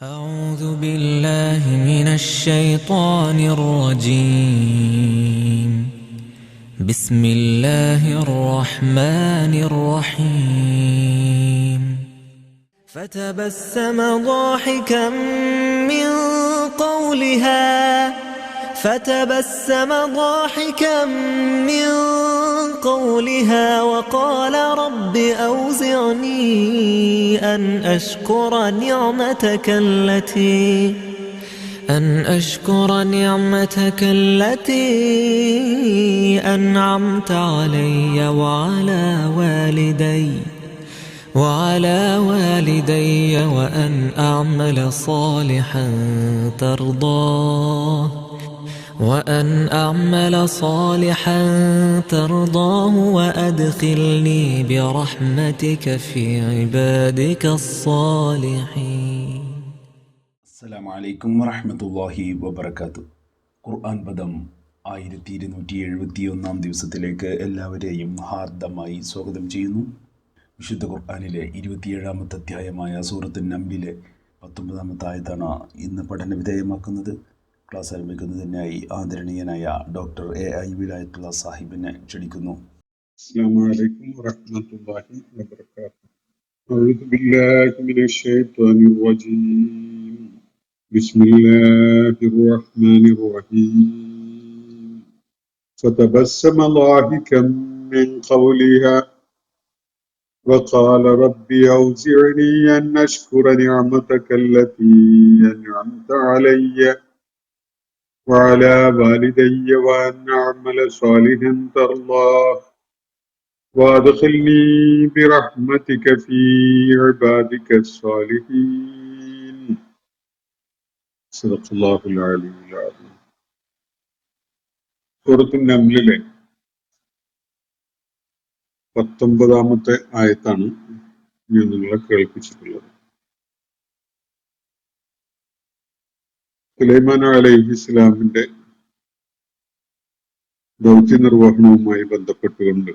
أعوذ بالله من الشيطان الرجيم. بسم الله الرحمن الرحيم. فتبسم ضاحكا من قولها وقال رب أوزعني أن أشكر نعمتك التي أنعمت علي وعلى والدي وأن أعمل صالحا ترضاه وأدخلني برحمتك في عبادك الصالحين. السلام عليكم ورحمة الله وبركاته. ഖുർആൻ പദം 1271 ദിവസത്തിലേക്ക് എല്ലാവരെയും ഹാർദമായി സ്വാഗതം ചെയ്യുന്നു. വിശുദ്ധ ഖുർആനിലെ 27-ാമത്തെ അധ്യായമായ സൂറത്തുൻ നംലിലെ 19-ാമത്തെ ആയത്താണ് ഇന്ന് പഠന വിധേയമാക്കുന്നത്. ക്ലാസ് ആരംഭിക്കുന്നതിനായി ആദരണീയനായ ഡോക്ടർ AI വിലായത്തുള്ള സാഹിബിനെ ക്ഷണിക്കുന്നു. അസ്സലാമു അലൈക്കും വറഹ്മത്തുള്ളാഹി വബറകാതുഹു. അഊദു ബില്ലാഹി മിനശ് ശൈത്വാനിർ റജീം. ബിസ്മില്ലാഹിർ റഹ്മാനിർ റഹീം. ഫതബസ്സമ ളാഹികം മിൻ ഖൗലിഹാ وقال ربي أوزعني أن أشكر نعمتك التي أنعمت علي وعلى والدي وأن أعمل صالحا ترضاه وادخلني برحمتك في عبادك الصالحين. صدق الله العلي العظيم. സൂറത്തുൽ നംലിലെ 19-ാമത്തെ ആയത്താണ് ഞാൻ നിങ്ങളെ കേൾപ്പിച്ചിട്ടുള്ളത്. സുലൈമാൻ അലൈഹിസ്സലാമിന്റെ ദൗത്യ നിർവഹണവുമായി ബന്ധപ്പെട്ടുകൊണ്ട്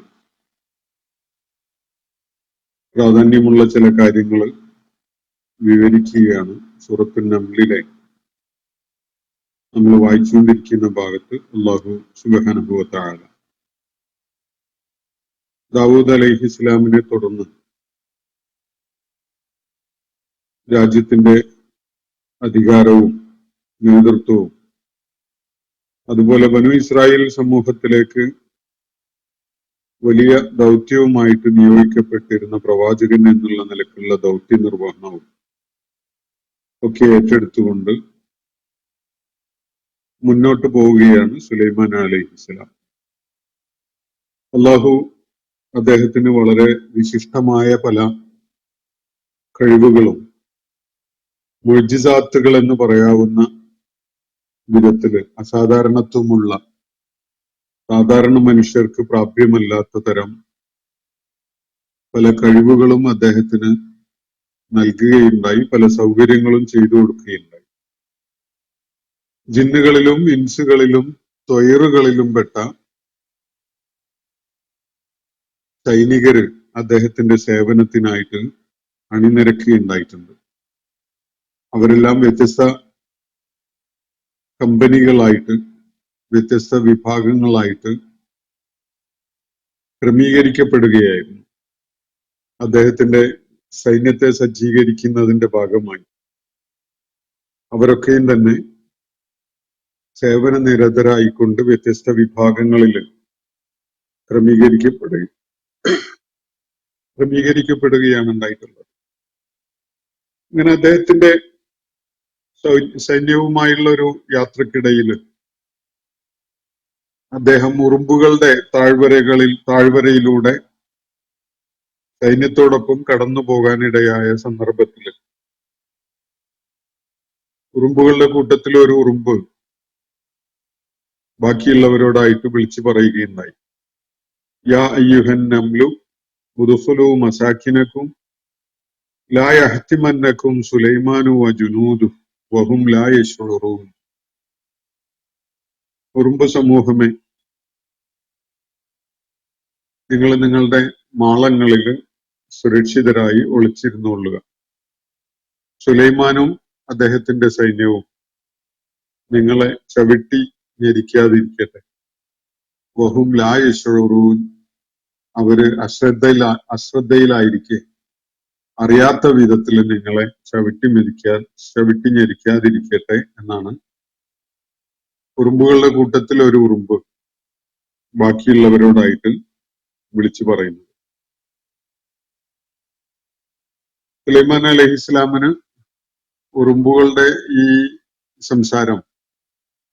പ്രാധാന്യമുള്ള ചില കാര്യങ്ങൾ വിവരിക്കുകയാണ് സൂറത്തുൽ നംലിലെ നമ്മൾ വായിച്ചുകൊണ്ടിരിക്കുന്ന ഭാഗത്ത് അല്ലാഹു സുബ്ഹാനഹു വ തആല. ദാവൂദ് അലൈഹിസ്സലാമിനെ തുടർന്ന് രാജ്യത്തിന്റെ അധികാരവും നേതൃത്വവും അതുപോലെ ബനൂ ഇസ്രായേൽ സമൂഹത്തിലേക്ക് വലിയ ദൗത്യവുമായിട്ട് നിയോഗിക്കപ്പെട്ടിരുന്ന പ്രവാചകൻ എന്നുള്ള നിലക്കുള്ള ദൗത്യ നിർവഹണവും ഒക്കെ ഏറ്റെടുത്തുകൊണ്ട് മുന്നോട്ട് പോവുകയാണ് സുലൈമാൻ അലൈഹിസ്സലാം. അള്ളാഹു അദ്ദേഹത്തിന് വളരെ വിശിഷ്ടമായ പല കഴിവുകളും മുഅ്ജിസാത്തുകൾ എന്ന് പറയാവുന്ന വിധത്തില് അസാധാരണത്വമുള്ള സാധാരണ മനുഷ്യർക്ക് പ്രാപ്യമല്ലാത്ത തരം പല കഴിവുകളും അദ്ദേഹത്തിന് നൽകുകയുണ്ടായി, പല സൗകര്യങ്ങളും ചെയ്തു കൊടുക്കുകയുണ്ടായി. ജിന്നുകളിലും ഇൻസുകളിലും ത്വയ്റുകളിലും പെട്ട സൈനികര് അദ്ദേഹത്തിന്റെ സേവനത്തിനായിട്ട് അണിനിരക്കുകയുണ്ടായിട്ടുണ്ട്. അവരെല്ലാം വ്യത്യസ്ത കമ്പനികളായിട്ട് വ്യത്യസ്ത വിഭാഗങ്ങളായിട്ട് ക്രമീകരിക്കപ്പെടുകയായിരുന്നു. അദ്ദേഹത്തിന്റെ സൈന്യത്തെ സജ്ജീകരിക്കുന്നതിന്റെ ഭാഗമായി അവരൊക്കെയും തന്നെ സേവന നിരതരായിക്കൊണ്ട് വ്യത്യസ്ത വിഭാഗങ്ങളിൽ ക്രമീകരിക്കപ്പെടുകയാണ് ഉണ്ടായിട്ടുള്ളത്. ഇങ്ങനെ അദ്ദേഹത്തിന്റെ സൈന്യവുമായുള്ള ഒരു യാത്രക്കിടയിൽ അദ്ദേഹം ഉറുമ്പുകളുടെ താഴ്വരയിലൂടെ സൈന്യത്തോടൊപ്പം കടന്നു പോകാനിടയായ സന്ദർഭത്തിൽ ഉറുമ്പുകളുടെ കൂട്ടത്തിൽ ഒരു ഉറുമ്പ് ബാക്കിയുള്ളവരോടായിട്ട് വിളിച്ചു പറയുകയുണ്ടായി, യാ അയ്യുഹൻ നംലു ഉദ്ഖുലൂ മസാകിനകും ലാ യഹ്തിമന്നകും സുലൈമാനു വജുനൂദുഹു വഹും ലാ യശ്ഉറൂൻ. ഉറുമ്പ് സമൂഹമേ, നിങ്ങൾ നിങ്ങളുടെ മാളങ്ങളിൽ സുരക്ഷിതരായി ഒളിച്ചിരുന്നുകൊള്ളുക. സുലൈമാനും അദ്ദേഹത്തിന്റെ സൈന്യവും നിങ്ങളെ ചവിട്ടി ഞെരിക്കാതിരിക്കട്ടെ. വഹും ലാ യശ്ഉറൂൻ, അവര് അശ്രദ്ധയിലായിരിക്കെ അറിയാത്ത വിധത്തിൽ നിങ്ങളെ ചവിട്ടി ഞെരിക്കാതിരിക്കട്ടെ എന്നാണ്. ഉറുമ്പുകളുടെ കൂട്ടത്തിൽ ഒരു ഉറുമ്പ് ബാക്കിയുള്ളവരോടായിട്ട് വിളിച്ചു പറയുന്നത്. സുലൈമാൻ അലൈഹിസ്സലാമിന് ഉറുമ്പുകളുടെ ഈ സംസാരം,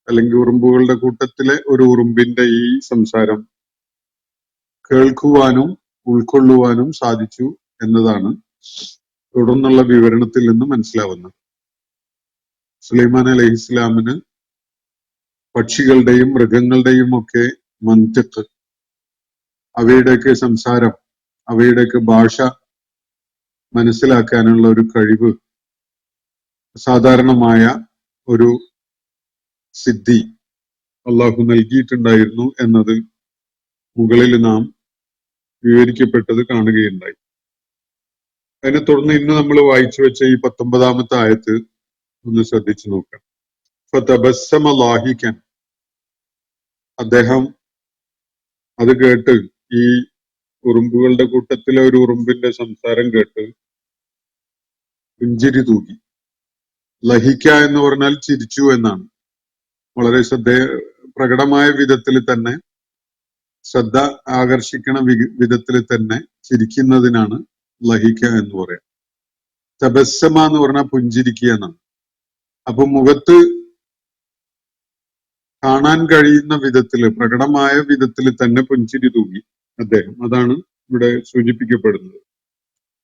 അല്ലെങ്കിൽ ഉറുമ്പുകളുടെ കൂട്ടത്തിലെ ഒരു ഉറുമ്പിന്റെ ഈ സംസാരം കേൾക്കുവാനും ഉൾക്കൊള്ളുവാനും സാധിച്ചു എന്നതാണ് തുടർന്നുള്ള വിവരണത്തിൽ നിന്ന് മനസ്സിലാവുന്നത്. സുലൈമാൻ അലൈഹിസ്സലാമിന് പക്ഷികളുടെയും മൃഗങ്ങളുടെയും ഒക്കെ മന്തിഖ്, അവയുടെയൊക്കെ സംസാരം, അവയുടെയൊക്കെ ഭാഷ മനസ്സിലാക്കാനുള്ള ഒരു കഴിവ്, സാധാരണമായ ഒരു സിദ്ധി അള്ളാഹു നൽകിയിട്ടുണ്ടായിരുന്നു എന്നത് മുകളിൽ നാം വിവരിക്കപ്പെട്ടത് കാണുകയുണ്ടായി. അതിനെ തുടർന്ന് ഇന്ന് നമ്മൾ വായിച്ചു വെച്ച ഈ 19-ാമത്തെ ആയത്ത് ഒന്ന് ശ്രദ്ധിച്ചു നോക്കാം. ഫതബസ്സമ ലാഹികൻ, അദ്ദേഹം അത് കേട്ട്, ഈ ഉറുമ്പുകളുടെ കൂട്ടത്തിലെ ഒരു ഉറുമ്പിന്റെ സംസാരം കേട്ട് പുഞ്ചിരി തൂകി. ലഹിക്ക എന്ന് പറഞ്ഞാൽ ചിരിച്ചു എന്നാണ്. വളരെ പ്രകടമായ വിധത്തിൽ തന്നെ, ശ്രദ്ധ ആകർഷിക്കണ വിധത്തിൽ തന്നെ ചിരിക്കുന്നതിനാണ് ലഹിക്ക എന്ന് പറയാം. തബസ്സമ എന്ന് പറഞ്ഞാൽ പുഞ്ചിരിക്കുക എന്നാണ്. അപ്പൊ മുഖത്ത് കാണാൻ കഴിയുന്ന വിധത്തില്, പ്രകടമായ വിധത്തിൽ തന്നെ പുഞ്ചിരി തൂകി അദ്ദേഹം. അതാണ് ഇവിടെ സൂചിപ്പിക്കപ്പെടുന്നത്.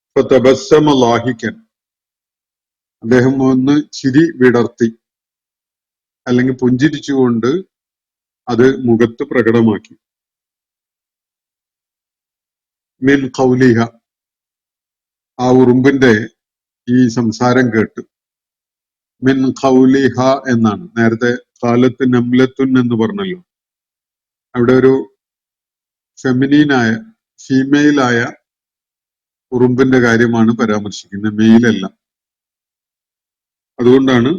ഇപ്പൊ തബസ്സമ ലാഹിക്കൻ, അദ്ദേഹം ഒന്ന് ചിരി വിടർത്തി, അല്ലെങ്കിൽ പുഞ്ചിരിച്ചുകൊണ്ട് അത് മുഖത്ത് പ്രകടമാക്കി. മിൻ ഖൗലിഹ, ആ ഉറുമ്പിന്റെ ഈ സംസാരം കേട്ട്. മിൻ ഖൗലിഹ എന്നാണ്. നേരത്തെ ഖാലത്ത് നംലത്തുൻ എന്ന് പറഞ്ഞല്ലോ. അവിടെ ഒരു ഫീമെയിലായ ഉറുമ്പിന്റെ കാര്യമാണ് പരാമർശിക്കുന്നത്, മെയിലല്ല. അതുകൊണ്ടാണ്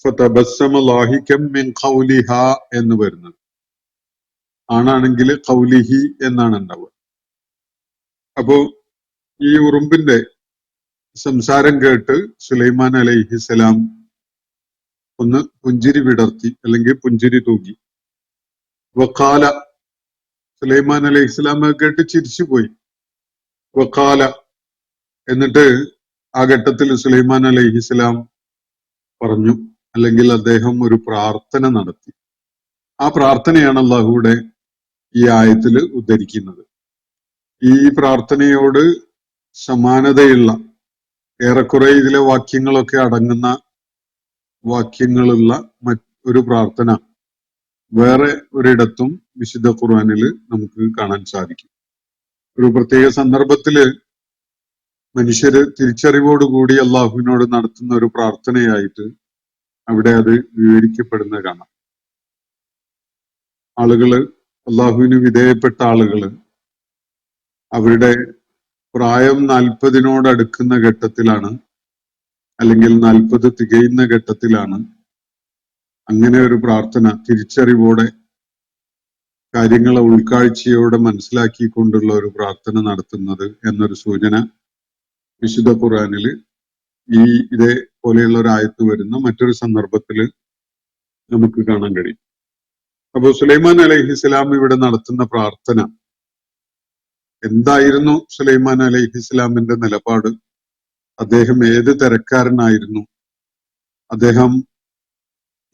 ഫതബസ്സമ ലാഹികം മിൻ ഖൗലിഹ എന്ന് വരുന്നത്. ആണാണെങ്കിൽ ഖൗലിഹി എന്നാണ് ഉണ്ടാവുക. അപ്പോ ഈ ഉറുമ്പിന്റെ സംസാരം കേട്ട് സുലൈമാൻ അലൈഹിസ്സലാം ഒന്ന് പുഞ്ചിരി വിടർത്തി, അല്ലെങ്കിൽ പുഞ്ചിരി തൂകി. വഖാല, സുലൈമാൻ അലൈഹിസ്സലാം കേട്ട് ചിരിച്ചുപോയി. വഖാല, എന്നിട്ട് ആ ഘട്ടത്തിൽ സുലൈമാൻ അലൈഹിസ്സലാം പറഞ്ഞു, അല്ലെങ്കിൽ അദ്ദേഹം ഒരു പ്രാർത്ഥന നടത്തി. ആ പ്രാർത്ഥനയാണ് അല്ലാഹുവിടെ ഈ ആയത്തിൽ ഉദ്ധരിക്കുന്നത്. ഈ പ്രാർത്ഥനയോട് സമാനതയുള്ള, ഏറെക്കുറെ ഇതിലെ വാക്യങ്ങളൊക്കെ അടങ്ങുന്ന വാക്യങ്ങളുള്ള ഒരു പ്രാർത്ഥന വേറെ ഒരിടത്തും വിശുദ്ധ ഖുർആനിൽ നമുക്ക് കാണാൻ സാധിക്കും. ഒരു പ്രത്യേക സന്ദർഭത്തില് മനുഷ്യര് തിരിച്ചറിവോടുകൂടി അള്ളാഹുവിനോട് നടത്തുന്ന ഒരു പ്രാർത്ഥനയായിട്ട് അവിടെ അത് വിവരിക്കപ്പെടുന്നത് കാണാം. ആളുകള്, അള്ളാഹുവിന് വിധേയപ്പെട്ട ആളുകള്, അവരുടെ പ്രായം 40 അടുക്കുന്ന ഘട്ടത്തിലാണ്, അല്ലെങ്കിൽ 40 തികയുന്ന ഘട്ടത്തിലാണ് അങ്ങനെ ഒരു പ്രാർത്ഥന തിരിച്ചറിവോടെ, കാര്യങ്ങളെ ഉൾക്കാഴ്ചയോടെ മനസ്സിലാക്കിക്കൊണ്ടുള്ള ഒരു പ്രാർത്ഥന നടത്തുന്നത് എന്നൊരു സൂചന വിശുദ്ധ ഖുർആനിൽ ഇതേപോലെയുള്ള ഒരു ആയത്ത് വരുന്ന മറ്റൊരു സന്ദർഭത്തിൽ നമുക്ക് കാണാൻ കഴിയും. അപ്പൊ സുലൈമാൻ അലൈഹിസ്സലാം ഇവിടെ നടത്തുന്ന പ്രാർത്ഥന എന്തായിരുന്നു? സുലൈമാൻ അലൈഹിസ്സലാമിന്റെ നിലപാട്, അദ്ദേഹം ഏത് തരക്കാരനായിരുന്നു, അദ്ദേഹം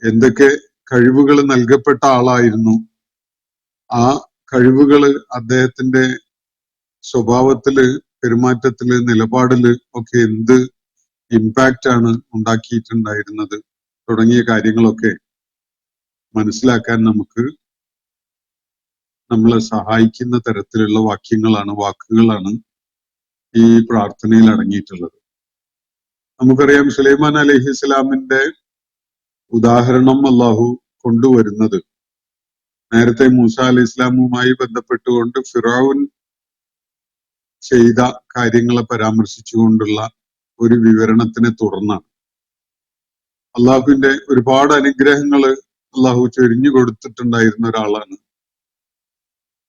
എന്തൊക്കെ കഴിവുകൾ നൽകപ്പെട്ട ആളായിരുന്നു, ആ കഴിവുകള് അദ്ദേഹത്തിന്റെ സ്വഭാവത്തില്, പെരുമാറ്റത്തില്, നിലപാടില് ഒക്കെ എന്ത് ഇമ്പാക്റ്റ് ആണ് ഉണ്ടാക്കിയിട്ടുണ്ടായിരുന്നത് തുടങ്ങിയ കാര്യങ്ങളൊക്കെ മനസ്സിലാക്കാൻ നമ്മളെ സഹായിക്കുന്ന തരത്തിലുള്ള വാക്കുകളാണ് ഈ പ്രാർത്ഥനയിൽ അടങ്ങിയിട്ടുള്ളത്. നമുക്കറിയാം, സുലൈമാൻ അലൈഹിസ്സലാമിന്റെ ഉദാഹരണം അള്ളാഹു കൊണ്ടുവരുന്നത് നേരത്തെ മൂസ അലൈഹി ഇസ്ലാമുമായി ബന്ധപ്പെട്ടുകൊണ്ട് ഫിറഔൻ ചെയ്ത കാര്യങ്ങളെ പരാമർശിച്ചുകൊണ്ടുള്ള ഒരു വിവരണത്തിനെ തുടർന്നാണ്. അള്ളാഹുവിന്റെ ഒരുപാട് അനുഗ്രഹങ്ങള് അള്ളാഹു ചൊരിഞ്ഞു കൊടുത്തിട്ടുണ്ടായിരുന്ന ഒരാളാണ്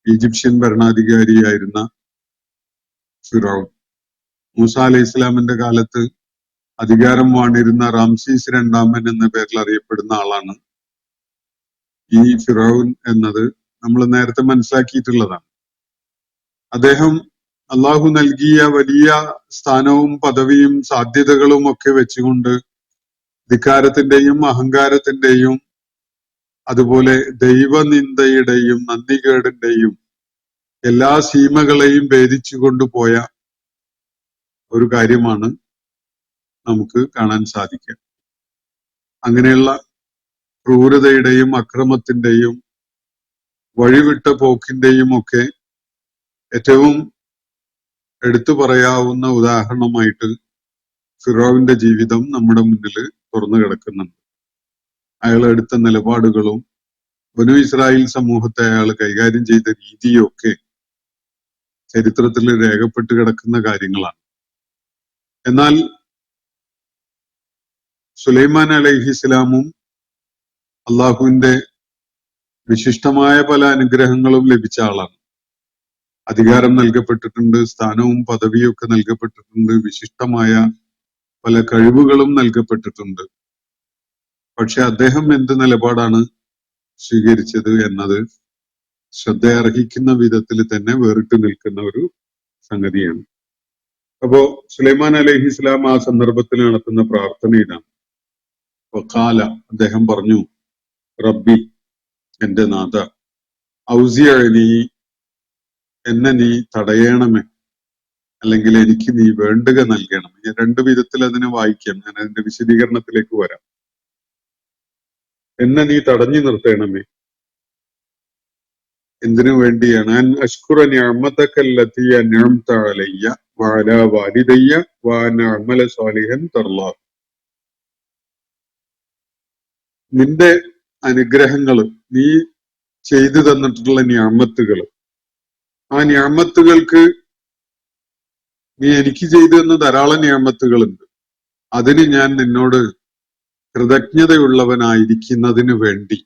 ഈജിപ്ഷ്യൻ ഭരണാധികാരിയായിരുന്ന ഫിറൗൻ. മൂസ അലൈഹി ഇസ്ലാമിന്റെ കാലത്ത് അധികാരം വാണിരുന്ന റാംസീസ് രണ്ടാമൻ എന്ന പേരിൽ അറിയപ്പെടുന്ന ആളാണ് ഈ ഫിറൗൻ എന്നത് നമ്മൾ നേരത്തെ മനസ്സിലാക്കിയിട്ടുള്ളതാണ്. അദ്ദേഹം അള്ളാഹു നൽകിയ വലിയ സ്ഥാനവും പദവിയും സാധ്യതകളും ഒക്കെ വെച്ചുകൊണ്ട് ധിക്കാരത്തിന്റെയും അഹങ്കാരത്തിന്റെയും അതുപോലെ ദൈവനിന്ദയുടെയും നന്ദികേടിന്റെയും എല്ലാ സീമകളെയും ഭേദിച്ചു കൊണ്ടുപോയ ഒരു കാര്യമാണ് നമുക്ക് കാണാൻ സാധിക്കുക. അങ്ങനെയുള്ള ക്രൂരതയുടെയും അക്രമത്തിന്റെയും വഴിവിട്ട പോക്കിന്റെയും ഒക്കെ ഏറ്റവും എടുത്തു പറയാവുന്ന ഉദാഹരണമായിട്ട് ഫിറോവിന്റെ ജീവിതം നമ്മുടെ മുന്നിൽ തുറന്നു കിടക്കുന്നുണ്ട്. അയാൾ എടുത്ത നിലപാടുകളും ബനു ഇസ്രായേൽ സമൂഹത്തെ അയാൾ കൈകാര്യം ചെയ്ത രീതിയും ഒക്കെ ചരിത്രത്തിൽ രേഖപ്പെട്ട് കിടക്കുന്ന കാര്യങ്ങളാണ്. എന്നാൽ സുലൈമാൻ അലൈഹിസ്സലാമും അള്ളാഹുവിന്റെ വിശിഷ്ടമായ പല അനുഗ്രഹങ്ങളും ലഭിച്ച ആളാണ്. അധികാരം നൽകപ്പെട്ടിട്ടുണ്ട്, സ്ഥാനവും പദവിയും ഒക്കെ നൽകപ്പെട്ടിട്ടുണ്ട്, വിശിഷ്ടമായ പല കഴിവുകളും നൽകപ്പെട്ടിട്ടുണ്ട്. പക്ഷെ അദ്ദേഹം എന്ത് നിലപാടാണ് സ്വീകരിച്ചത് എന്നത് ശ്രദ്ധയർഹിക്കുന്ന വിധത്തിൽ തന്നെ വേറിട്ട് നിൽക്കുന്ന ഒരു സംഗതിയാണ്. അപ്പോ സുലൈമാൻ അലൈഹിസ്സലാം ആ സന്ദർഭത്തിൽ നടത്തുന്ന പ്രാർത്ഥന ഇതാണ്. വഖാല, അദ്ദേഹം പറഞ്ഞു, റബ്ബി, എന്റെ നാഥ, ഔസിഅനി, എന്നെ നീ തടയണമേ, അല്ലെങ്കിൽ എനിക്ക് നീ വേണ്ടുക നൽകണം. ഞാൻ രണ്ടു വിധത്തിൽ അതിനെ വായിക്കാം, ഞാൻ അതിന്റെ വിശദീകരണത്തിലേക്ക് വരാം. എന്നെ നീ തടഞ്ഞു നിർത്തണമേ. എന്തിനു വേണ്ടിയാണ്? അൻ അഷ്കുറ നിഅമതകല്ലതി അൻഅംത അലയ്യ വഅലാ വാലിദയ്യ വഅൻ അഅമല സാലിഹൻ തർളാഹു. നിന്റെ അനുഗ്രഹങ്ങള്, നീ ചെയ്തു തന്നിട്ടുള്ള നിഅമത്തുകള്, ആ നിഅമത്തുകൾക്ക് നീ എനിക്ക് ചെയ്തു തന്ന ധാരാളം നിഅമത്തുകളുണ്ട്. അതിന് ഞാൻ നിന്നോട് കൃതജ്ഞതയുള്ളവനായിരിക്കുന്നതിന് വേണ്ടി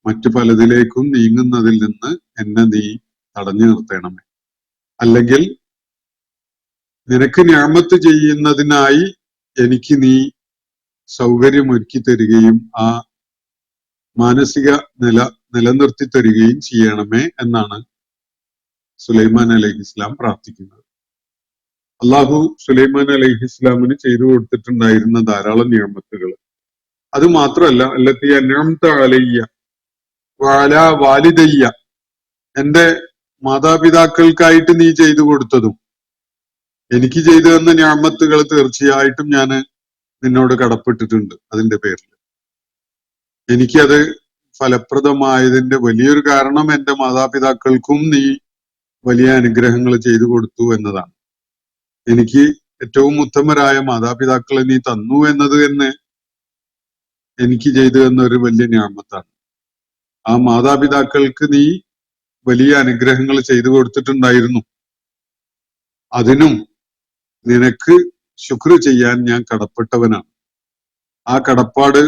മറ്റു പലതിലേക്കും നീങ്ങുന്നതിൽ നിന്ന് എന്നെ നീ തടഞ്ഞു നിർത്തണമേ. അല്ലെങ്കിൽ നിനക്ക് നിഅമത്ത് ചെയ്യുന്നതിനായി എനിക്ക് നീ സൗകര്യമൊരുക്കി തരികയും ആ മാനസിക നിലനിർത്തി തരികയും ചെയ്യണമേ എന്നാണ് സുലൈമാൻ അലൈഹിസ്ലാം പ്രാർത്ഥിക്കുന്നത്. അള്ളാഹു സുലൈമാൻ അലൈഹിസ്ലാമിന് ചെയ്തു കൊടുത്തിട്ടുണ്ടായിരുന്ന ധാരാളം നിഅമത്തുകൾ. അത് മാത്രമല്ല, അല്ലത്തി അൻഅംത അലയ്യ വഅലാ വാലിദയ്യ, എന്റെ മാതാപിതാക്കൾക്കായിട്ട് നീ ചെയ്തു കൊടുത്തതും എനിക്ക് ചെയ്തു തന്ന നിഅമത്തുകൾ തീർച്ചയായിട്ടും ഞാൻ നിന്നോട് കടപ്പെട്ടിട്ടുണ്ട്. അതിന്റെ പേരിൽ എനിക്കത് ഫലപ്രദമായതിന്റെ വലിയൊരു കാരണം എന്റെ മാതാപിതാക്കൾക്കും നീ വലിയ അനുഗ്രഹങ്ങൾ ചെയ്തു കൊടുത്തു എന്നതാണ്. എനിക്ക് ഏറ്റവും ഉത്തമരായ മാതാപിതാക്കളെ നീ തന്നു എന്നത് തന്നെ എനിക്ക് ചെയ്തു തന്ന ഒരു വലിയ നിഅമത്താണ്. ആ മാതാപിതാക്കൾക്ക് നീ വലിയ അനുഗ്രഹങ്ങൾ ചെയ്തു കൊടുത്തിട്ടുണ്ടായിരുന്നു. അതിനും നിനക്ക് ശുക്ർ ചെയ്യാൻ ഞാൻ കടപ്പെട്ടവനാണ്. ആ കടപ്പാട്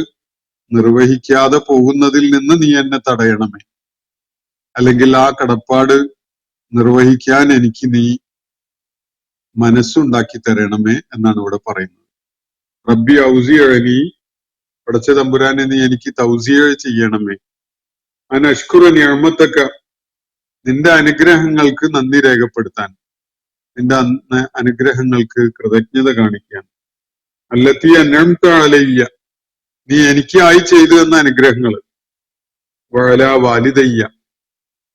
നിർവഹിക്കാതെ പോകുന്നതിൽ നിന്ന് നീ എന്നെ തടയണമേ, അല്ലെങ്കിൽ ആ കടപ്പാട് നിർവഹിക്കാൻ എനിക്ക് നീ മനസ്സുണ്ടാക്കി തരണമേ എന്നാണ് ഇവിടെ പറയുന്നത്. റബ്ബി ഔസിഅനി, പടച്ച തമ്പുരാനെ നീ എനിക്ക് തൗസിയ ചെയ്യണമേ. അൻ അഷ്കുറ നിഅമതക, നിന്റെ അനുഗ്രഹങ്ങൾക്ക് നന്ദി രേഖപ്പെടുത്താൻ, നിന്റെ അനുഗ്രഹങ്ങൾക്ക് കൃതജ്ഞത കാണിക്കാൻ. അല്ലത്തി അൻഅംത അലയ്യ, നീ എനിക്കായി ചെയ്തു തന്ന അനുഗ്രഹങ്ങൾ. വഅലാ വാലിദയ്യ,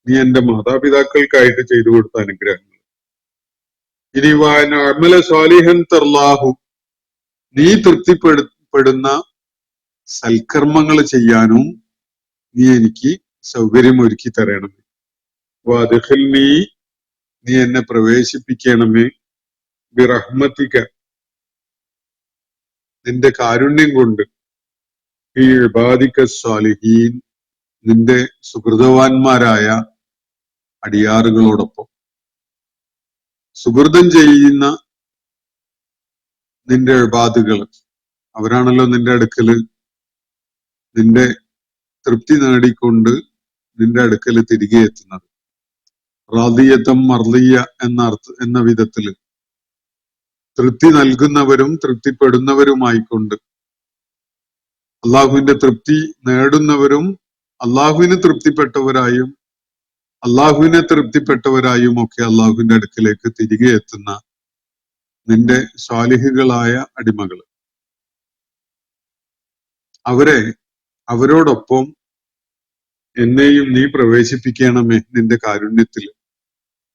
നീ എന്റെ മാതാപിതാക്കൾക്കായിട്ട് ചെയ്തു കൊടുത്ത അനുഗ്രഹങ്ങൾ. ഇനി വഅൻ അഅമല സാലിഹൻ തർളാഹു, നീ തൃപ്തിപ്പെടുന്ന സൽക്കർമ്മങ്ങൾ ചെയ്യാനും നീ എനിക്ക് സൗകര്യം ഒരുക്കി തരണമേ. വഅദ്ഖിൽനി, നീ എന്നെ പ്രവേശിപ്പിക്കണമേ. ബിറഹ്മതിക, നിന്റെ കാരുണ്യം കൊണ്ട്. ഈ ഇബാദിക സ്വാലിഹീൻ, നിന്റെ സുഹൃതവാന്മാരായ അടിയാറുകളോടൊപ്പം. സുഹൃതം ചെയ്യുന്ന നിന്റെ ഇബാദുകൾ, അവരാണല്ലോ നിന്റെ അടുക്കല് നിന്റെ തൃപ്തി നേടിക്കൊണ്ട് നിന്റെ അടുക്കല് തിരികെ എത്തുന്നത്. റാദിയത്തം മർദിയ എന്ന വിധത്തില് തൃപ്തി നൽകുന്നവരും തൃപ്തിപ്പെടുന്നവരുമായിക്കൊണ്ട് അള്ളാഹുവിന്റെ തൃപ്തി നേടുന്നവരും അള്ളാഹുവിന് തൃപ്തിപ്പെട്ടവരായും അള്ളാഹുവിനെ തൃപ്തിപ്പെട്ടവരായും ഒക്കെ അള്ളാഹുവിന്റെ അടുക്കലേക്ക് തിരികെ എത്തുന്ന നിന്റെ സ്വാലിഹുകളായ അടിമകൾ, അവരോടൊപ്പം എന്നെയും നീ പ്രവേശിപ്പിക്കണമേ നിന്റെ കാരുണ്യത്തിൽ,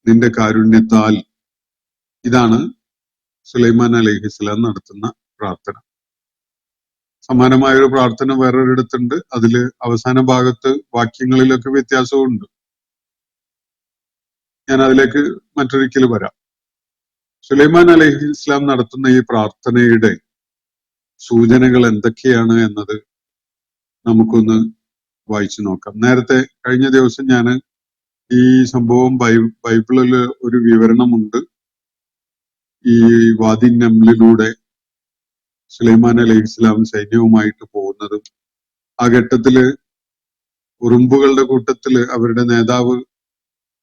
നിന്റെ കാരുണ്യത്താൽ. ഇതാണ് സുലൈമാൻ അലൈഹിസ്സലാം നടത്തുന്ന പ്രാർത്ഥന. സമാനമായ ഒരു പ്രാർത്ഥന വേറൊരിടത്തുണ്ട്. അതില് അവസാന ഭാഗത്ത് വാക്യങ്ങളിലൊക്കെ വ്യത്യാസമുണ്ട്. ഞാൻ അതിലേക്ക് മറ്റൊരിക്കൽ വരാം. സുലൈമാൻ അലൈഹിസ്സലാം നടത്തുന്ന ഈ പ്രാർത്ഥനയുടെ സൂചനകൾ എന്തൊക്കെയാണ് എന്നത് നമുക്കൊന്ന് വായിച്ചു നോക്കാം. നേരത്തെ കഴിഞ്ഞ ദിവസം ഞാൻ ഈ സംഭവം ബൈബിളില് ഒരു വിവരണമുണ്ട്. ഈ വാദി നംലിലൂടെ സുലൈമാൻ അലൈഹിസ്സലാം സൈന്യവുമായിട്ട് പോകുന്നതും ആ ഘട്ടത്തില് ഉറുമ്പുകളുടെ കൂട്ടത്തില് അവരുടെ നേതാവ്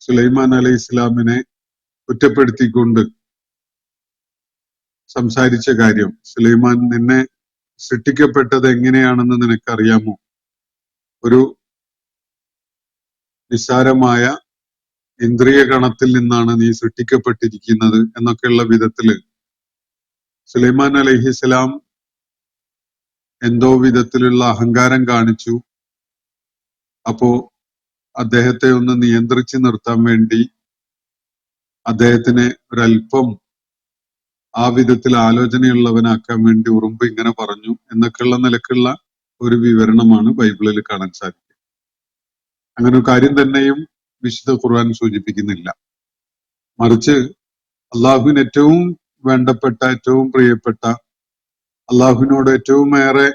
സുലൈമാൻ അലൈഹിസ്സലാമിനെ കുറ്റപ്പെടുത്തിക്കൊണ്ട് സംസാരിച്ച കാര്യം, സുലൈമാൻ നിന്നെ സൃഷ്ടിക്കപ്പെട്ടത് എങ്ങനെയാണെന്ന് നിനക്കറിയാമോ? ഒരു നിസ്സാരമായ ഇന്ദ്രിയ ഗണത്തിൽ നിന്നാണ് നീ സൃഷ്ടിക്കപ്പെട്ടിരിക്കുന്നത് എന്നൊക്കെയുള്ള വിധത്തില് സുലൈമാൻ അലൈഹിസ്സലാം എന്തോ വിധത്തിലുള്ള അഹങ്കാരം കാണിച്ചു. അപ്പോ അദ്ദേഹത്തെ ഒന്ന് നിയന്ത്രിച്ചു നിർത്താൻ വേണ്ടി അദ്ദേഹത്തിനെ ഒരല്പം ആ വിധത്തിൽ ആലോചനയുള്ളവനാക്കാൻ വേണ്ടി ഉറുമ്പ് ഇങ്ങനെ പറഞ്ഞു എന്നൊക്കെയുള്ള നിലക്കുള്ള ഒരു വിവരണമാണ് ബൈബിളിൽ കാണാൻ സാധിക്കുക. അങ്ങനെ ഒരു കാര്യം തന്നെയും വിശുദ്ധ ഖുർആൻ സൂചിപ്പിക്കുന്നില്ല. മറിച്ച് അള്ളാഹുവിന് ഏറ്റവും വേണ്ടപ്പെട്ട, ഏറ്റവും പ്രിയപ്പെട്ട, അള്ളാഹുവിനോട് ഏറ്റവും ഏറെ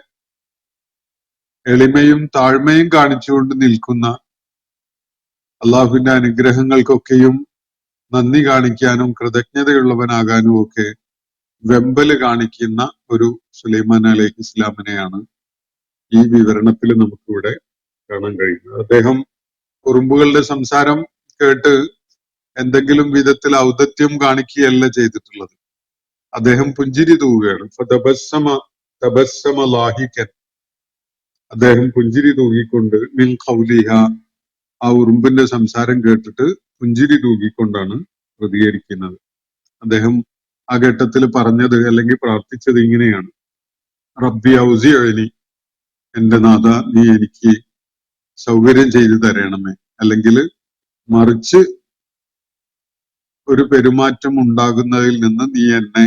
എളിമയും താഴ്മയും കാണിച്ചുകൊണ്ട് നിൽക്കുന്ന, അള്ളാഹുവിന്റെ അനുഗ്രഹങ്ങൾക്കൊക്കെയും നന്ദി കാണിക്കാനും കൃതജ്ഞതയുള്ളവനാകാനും ഒക്കെ വെമ്പല് കാണിക്കുന്ന ഒരു സുലൈമാൻ അലൈഹിസ്സലാമിനെയാണ് ഈ വിവരണത്തിൽ നമുക്കിവിടെ കാണാൻ കഴിയുന്നത്. അദ്ദേഹം ഉറുമ്പുകളുടെ സംസാരം കേട്ട് എന്തെങ്കിലും വിധത്തിൽ ഔദത്യം കാണിക്കുകയല്ല ചെയ്തിട്ടുള്ളത്. അദ്ദേഹം പുഞ്ചിരി തൂവുകയാണ്. തബസ്സമ ലാഹികൻ, അദ്ദേഹം പുഞ്ചിരി തൂകിക്കൊണ്ട് മിൻ ഖൗലിഹ, ആ ഉറുമ്പിന്റെ സംസാരം കേട്ടിട്ട് പുഞ്ചിരി തൂകിക്കൊണ്ടാണ് പ്രതികരിക്കുന്നത്. അദ്ദേഹം ആ ഘട്ടത്തിൽ പറഞ്ഞത് അല്ലെങ്കിൽ പ്രാർത്ഥിച്ചത് ഇങ്ങനെയാണ്: റബ്ബി ഔസിഅനി, എന്റെ നാഥ നീ എനിക്ക് സൗകര്യം ചെയ്തു തരണമേ, അല്ലെങ്കിൽ മറിച്ച് ഒരു പെരുമാറ്റം ഉണ്ടാകുന്നതിൽ നിന്ന് നീ എന്നെ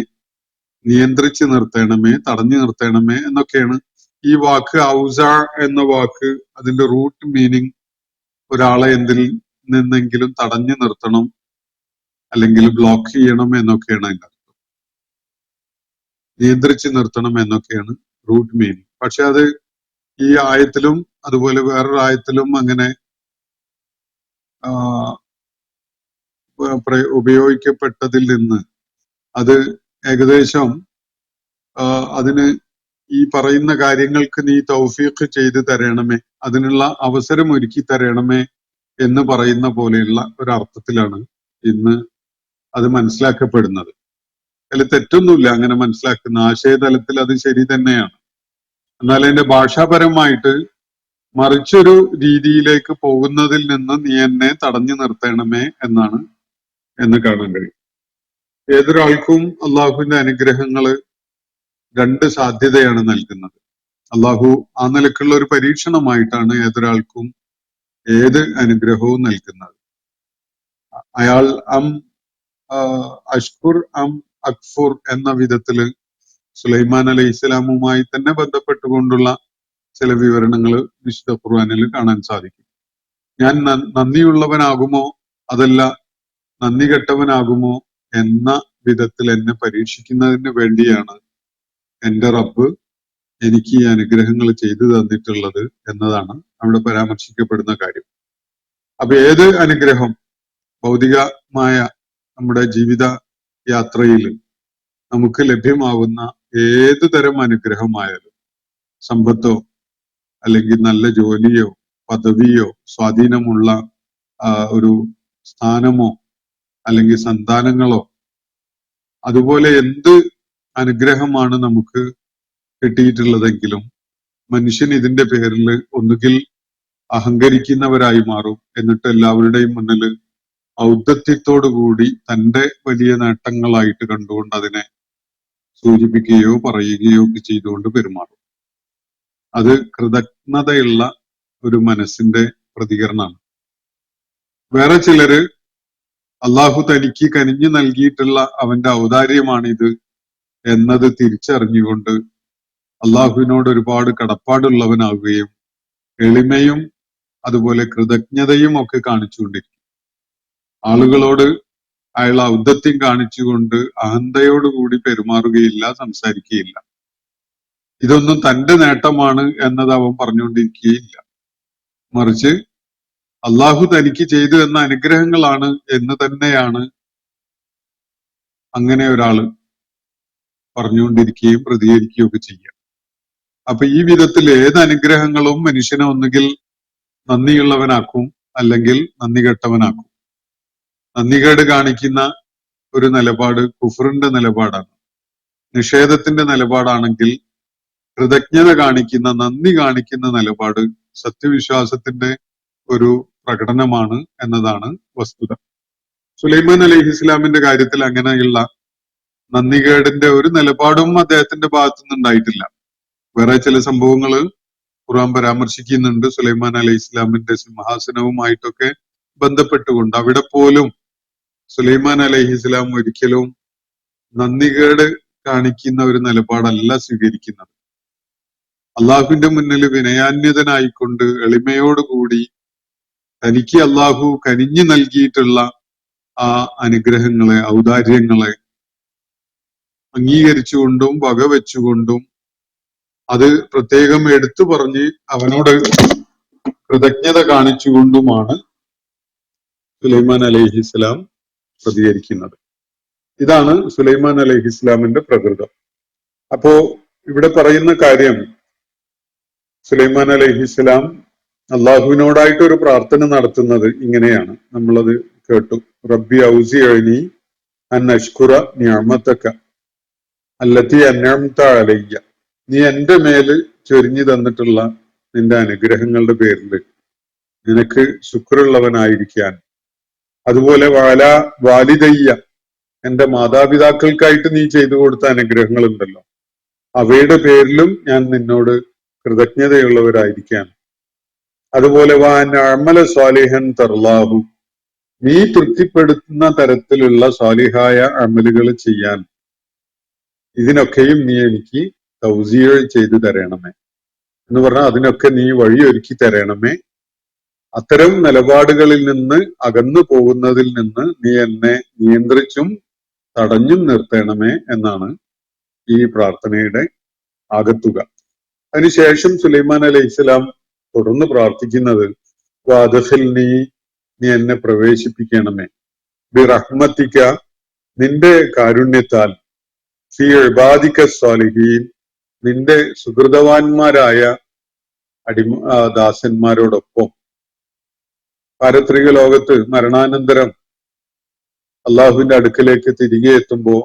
നിയന്ത്രിച്ചു നിർത്തണമേ, തടഞ്ഞു നിർത്തണമേ എന്നൊക്കെയാണ്. ഈ വാക്ക് ഔസ എന്ന വാക്ക്, അതിന്റെ റൂട്ട് മീനിങ് ഒരാളെ എന്തിൽ നിന്നെങ്കിലും തടഞ്ഞു നിർത്തണം അല്ലെങ്കിൽ ബ്ലോക്ക് ചെയ്യണം എന്നൊക്കെയാണ് അതിന്റെ അർത്ഥം. നിയന്ത്രിച്ചു നിർത്തണം എന്നൊക്കെയാണ് റൂട്ട് മീനിങ്. പക്ഷെ അത് ഈ ആയത്തിലും അതുപോലെ വേറൊരു ആയത്തിലും അങ്ങനെ ഉപയോഗിക്കപ്പെട്ടതിൽ നിന്ന് അത് ഏകദേശം അതിന് ഈ പറയുന്ന കാര്യങ്ങൾക്ക് നീ തൗഫീഖ് ചെയ്തു തരണമേ, അതിനുള്ള അവസരം ഒരുക്കി തരണമേ എന്ന് പറയുന്ന പോലെയുള്ള ഒരർത്ഥത്തിലാണ് ഇന്ന് അത് മനസ്സിലാക്കപ്പെടുന്നത്. അതിൽ തെറ്റൊന്നുമില്ല അങ്ങനെ മനസ്സിലാക്കുന്ന ആശയതലത്തിൽ, അത് ശരി തന്നെയാണ്. എന്നാൽ അതിന്റെ ഭാഷാപരമായിട്ട് മറിച്ചൊരു രീതിയിലേക്ക് പോകുന്നതിൽ നിന്ന് നീ എന്നെ തടഞ്ഞു നിർത്തണമേ എന്ന് കാണാൻ കഴിയും. ഏതൊരാൾക്കും അള്ളാഹുവിന്റെ അനുഗ്രഹങ്ങള് രണ്ട് സാധ്യതയാണ് നൽകുന്നത്. അള്ളാഹു ആ നിലക്കുള്ള ഒരു പരീക്ഷണമായിട്ടാണ് ഏതൊരാൾക്കും ഏത് അനുഗ്രഹവും നൽകുന്നത്. അയാൾ അഷ്കുർ അക്ഫുർ എന്ന വിധത്തില് സുലൈമാൻ അലൈഹി ഇസ്ലാമുമായി തന്നെ ബന്ധപ്പെട്ടുകൊണ്ടുള്ള ചില വിവരണങ്ങൾ വിശുദ്ധ ഖുർആനിൽ കാണാൻ സാധിക്കും. ഞാൻ നന്ദിയുള്ളവനാകുമോ അതല്ല നന്ദി കെട്ടവനാകുമോ എന്ന വിധത്തിൽ എന്നെ പരീക്ഷിക്കുന്നതിന് വേണ്ടിയാണ് എന്റെ റബ്ബ് എനിക്ക് ഈ അനുഗ്രഹങ്ങൾ ചെയ്തു തന്നിട്ടുള്ളത് എന്നതാണ് അവിടെ പരാമർശിക്കപ്പെടുന്ന കാര്യം. അപ്പൊ ഏത് അനുഗ്രഹം ഭൗതികമായ നമ്മുടെ ജീവിത യാത്രയിൽ നമുക്ക് ലഭ്യമാവുന്ന ഏതു തരം അനുഗ്രഹമായാലും, സമ്പത്തോ അല്ലെങ്കിൽ നല്ല ജോലിയോ പദവിയോ സ്വാധീനമുള്ള ഒരു സ്ഥാനമോ അല്ലെങ്കിൽ സന്താനങ്ങളോ, അതുപോലെ എന്ത് അനുഗ്രഹമാണ് നമുക്ക് കിട്ടിയിട്ടുള്ളതെങ്കിലും മനുഷ്യൻ ഇതിന്റെ പേരിൽ ഒന്നുകിൽ അഹങ്കരിക്കുന്നവരായി മാറും, എന്നിട്ട് എല്ലാവരുടെയും മുന്നിൽ ഔദ്ധത്യത്തോടുകൂടി തന്റെ വലിയ നേട്ടങ്ങളായിട്ട് കണ്ടുകൊണ്ട് അതിനെ സൂചിപ്പിക്കുകയോ പറയുകയോ ഒക്കെ ചെയ്തുകൊണ്ട് പെരുമാറും. അത് കൃതജ്ഞതയുള്ള ഒരു മനസ്സിന്റെ പ്രതികരണമാണ്. വേറെ ചിലര് അള്ളാഹു തനിക്ക് കനിഞ്ഞു നൽകിയിട്ടുള്ള അവന്റെ ഔദാര്യമാണിത് എന്നത് തിരിച്ചറിഞ്ഞുകൊണ്ട് അള്ളാഹുവിനോട് ഒരുപാട് കടപ്പാടുള്ളവനാവുകയും എളിമയും അതുപോലെ കൃതജ്ഞതയും ഒക്കെ കാണിച്ചുകൊണ്ടിരിക്കും. ആളുകളോട് അയാൾ ഔദ്ധത്യം കാണിച്ചുകൊണ്ട് അഹന്തയോടുകൂടി പെരുമാറുകയില്ല, സംസാരിക്കുകയില്ല. ഇതൊന്നും തന്റെ നേട്ടമാണ് എന്നത് അവൻ പറഞ്ഞുകൊണ്ടിരിക്കുകയില്ല. മറിച്ച് അള്ളാഹു തനിക്ക് ചെയ്തു എന്ന അനുഗ്രഹങ്ങളാണ് എന്ന് തന്നെയാണ് അങ്ങനെ ഒരാള് പറഞ്ഞുകൊണ്ടിരിക്കുകയും പ്രതികരിക്കുകയും ഒക്കെ ചെയ്യുക. അപ്പൊ ഈ വിധത്തിൽ ഏത് അനുഗ്രഹങ്ങളും മനുഷ്യനെ ഒന്നുകിൽ നന്ദിയുള്ളവനാക്കും, അല്ലെങ്കിൽ നന്ദി കെട്ടവനാക്കും. നന്ദികേട് കാണിക്കുന്ന ഒരു നിലപാട് കുഫറിന്റെ നിലപാടാണ്. നിഷേധത്തിന്റെ നിലപാടാണെങ്കിൽ കൃതജ്ഞത കാണിക്കുന്ന, നന്ദി കാണിക്കുന്ന നിലപാട് സത്യവിശ്വാസത്തിന്റെ ഒരു പ്രകടനമാണ് എന്നതാണ് വസ്തുത. സുലൈമാൻ അലൈഹി ഇസ്ലാമിന്റെ കാര്യത്തിൽ അങ്ങനെയുള്ള നന്ദികേടിന്റെ ഒരു നിലപാടും അദ്ദേഹത്തിന്റെ ഭാഗത്തുനിന്ന് ഉണ്ടായിട്ടില്ല. വേറെ ചില സംഭവങ്ങള് ഖുർആൻ പരാമർശിക്കുന്നുണ്ട് സുലൈമാൻ അലൈഹി ഇസ്ലാമിന്റെ സിംഹാസനവുമായിട്ടൊക്കെ ബന്ധപ്പെട്ടുകൊണ്ട്. അവിടെ പോലും സുലൈമാൻ അലൈഹി ഇസ്ലാം ഒരിക്കലും നന്ദികേട് കാണിക്കുന്ന ഒരു നിലപാടല്ല സ്വീകരിക്കുന്നത്. അള്ളാഹുവിന്റെ മുന്നിൽ വിനയാന്യതനായിക്കൊണ്ട് എളിമയോടുകൂടി തനിക്ക് അള്ളാഹു കനിഞ്ഞു നൽകിയിട്ടുള്ള ആ അനുഗ്രഹങ്ങളെ, ഔദാര്യങ്ങളെ അംഗീകരിച്ചുകൊണ്ടും വകവെച്ചുകൊണ്ടും അത് പ്രത്യേകം എടുത്തു പറഞ്ഞ് അവനോട് കൃതജ്ഞത കാണിച്ചുകൊണ്ടുമാണ് സുലൈമാൻ അലൈഹി ഇസ്ലാം പ്രതികരിക്കുന്നത്. ഇതാണ് സുലൈമാൻ അലൈഹി ഇസ്ലാമിന്റെ പ്രകൃതം. അപ്പോ ഇവിടെ പറയുന്ന കാര്യം, സുലൈമാൻ അലൈഹി ഇസ്ലാം അള്ളാഹുവിനോടായിട്ട് ഒരു പ്രാർത്ഥന നടത്തുന്നത് ഇങ്ങനെയാണ്. നമ്മളത് കേട്ടു. റബ്ബി ഔസിഅനി അൻ അഷ്കുറ നിഅമതക അല്ലതി അൻഅംത അലയ്യ. നീ എന്റെ മേല് ചൊരിഞ്ഞു തന്നിട്ടുള്ള നിന്റെ അനുഗ്രഹങ്ങളുടെ പേരിൽ നിനക്ക് ശുക്രുള്ളവനായിരിക്കാൻ, അതുപോലെ വാലിദയ്യ, എന്റെ മാതാപിതാക്കൾക്കായിട്ട് നീ ചെയ്തു കൊടുത്ത അനുഗ്രഹങ്ങൾ ഉണ്ടല്ലോ, അവയുടെ പേരിലും ഞാൻ നിന്നോട് കൃതജ്ഞതയുള്ളവരായിരിക്കാൻ, അതുപോലെ അമല സ്വാലിഹൻ തർലാഹു, നീ തൃപ്തിപ്പെടുത്തുന്ന തരത്തിലുള്ള സ്വാലിഹായ അമലുകൾ ചെയ്യാൻ, ഇതിനൊക്കെയും നീ എനിക്ക് തൗസിയ ചെയ്തു തരണമേ എന്ന് പറഞ്ഞാൽ അതിനൊക്കെ നീ വഴിയൊരുക്കി തരണമേ. അത്തരം നിലപാടുകളിൽ നിന്ന് അകന്നു പോകുന്നതിൽ നിന്ന് നീ എന്നെ നിയന്ത്രിച്ചും തടഞ്ഞും നിർത്തണമേ എന്നാണ് ഈ പ്രാർത്ഥനയുടെ ആകത്തുക. അതിനുശേഷം സുലൈമാൻ അലൈഹി ഇസ്ലാം തുടർന്ന് പ്രാർത്ഥിക്കുന്നത് വാദഖിൽ നീ എന്നെ പ്രവേശിപ്പിക്കണമേ ബിറഹ്മതിക, നിന്റെ കാരുണ്യത്താൽ, ഫീ ഇബാദിക സ്വാലിഹീൻ, നിന്റെ സുഹൃതവാന്മാരായ ദാസന്മാരോടൊപ്പം. പാരത്രിക ലോകത്ത് മരണാനന്തരം അള്ളാഹുവിന്റെ അടുക്കലേക്ക് തിരികെ എത്തുമ്പോ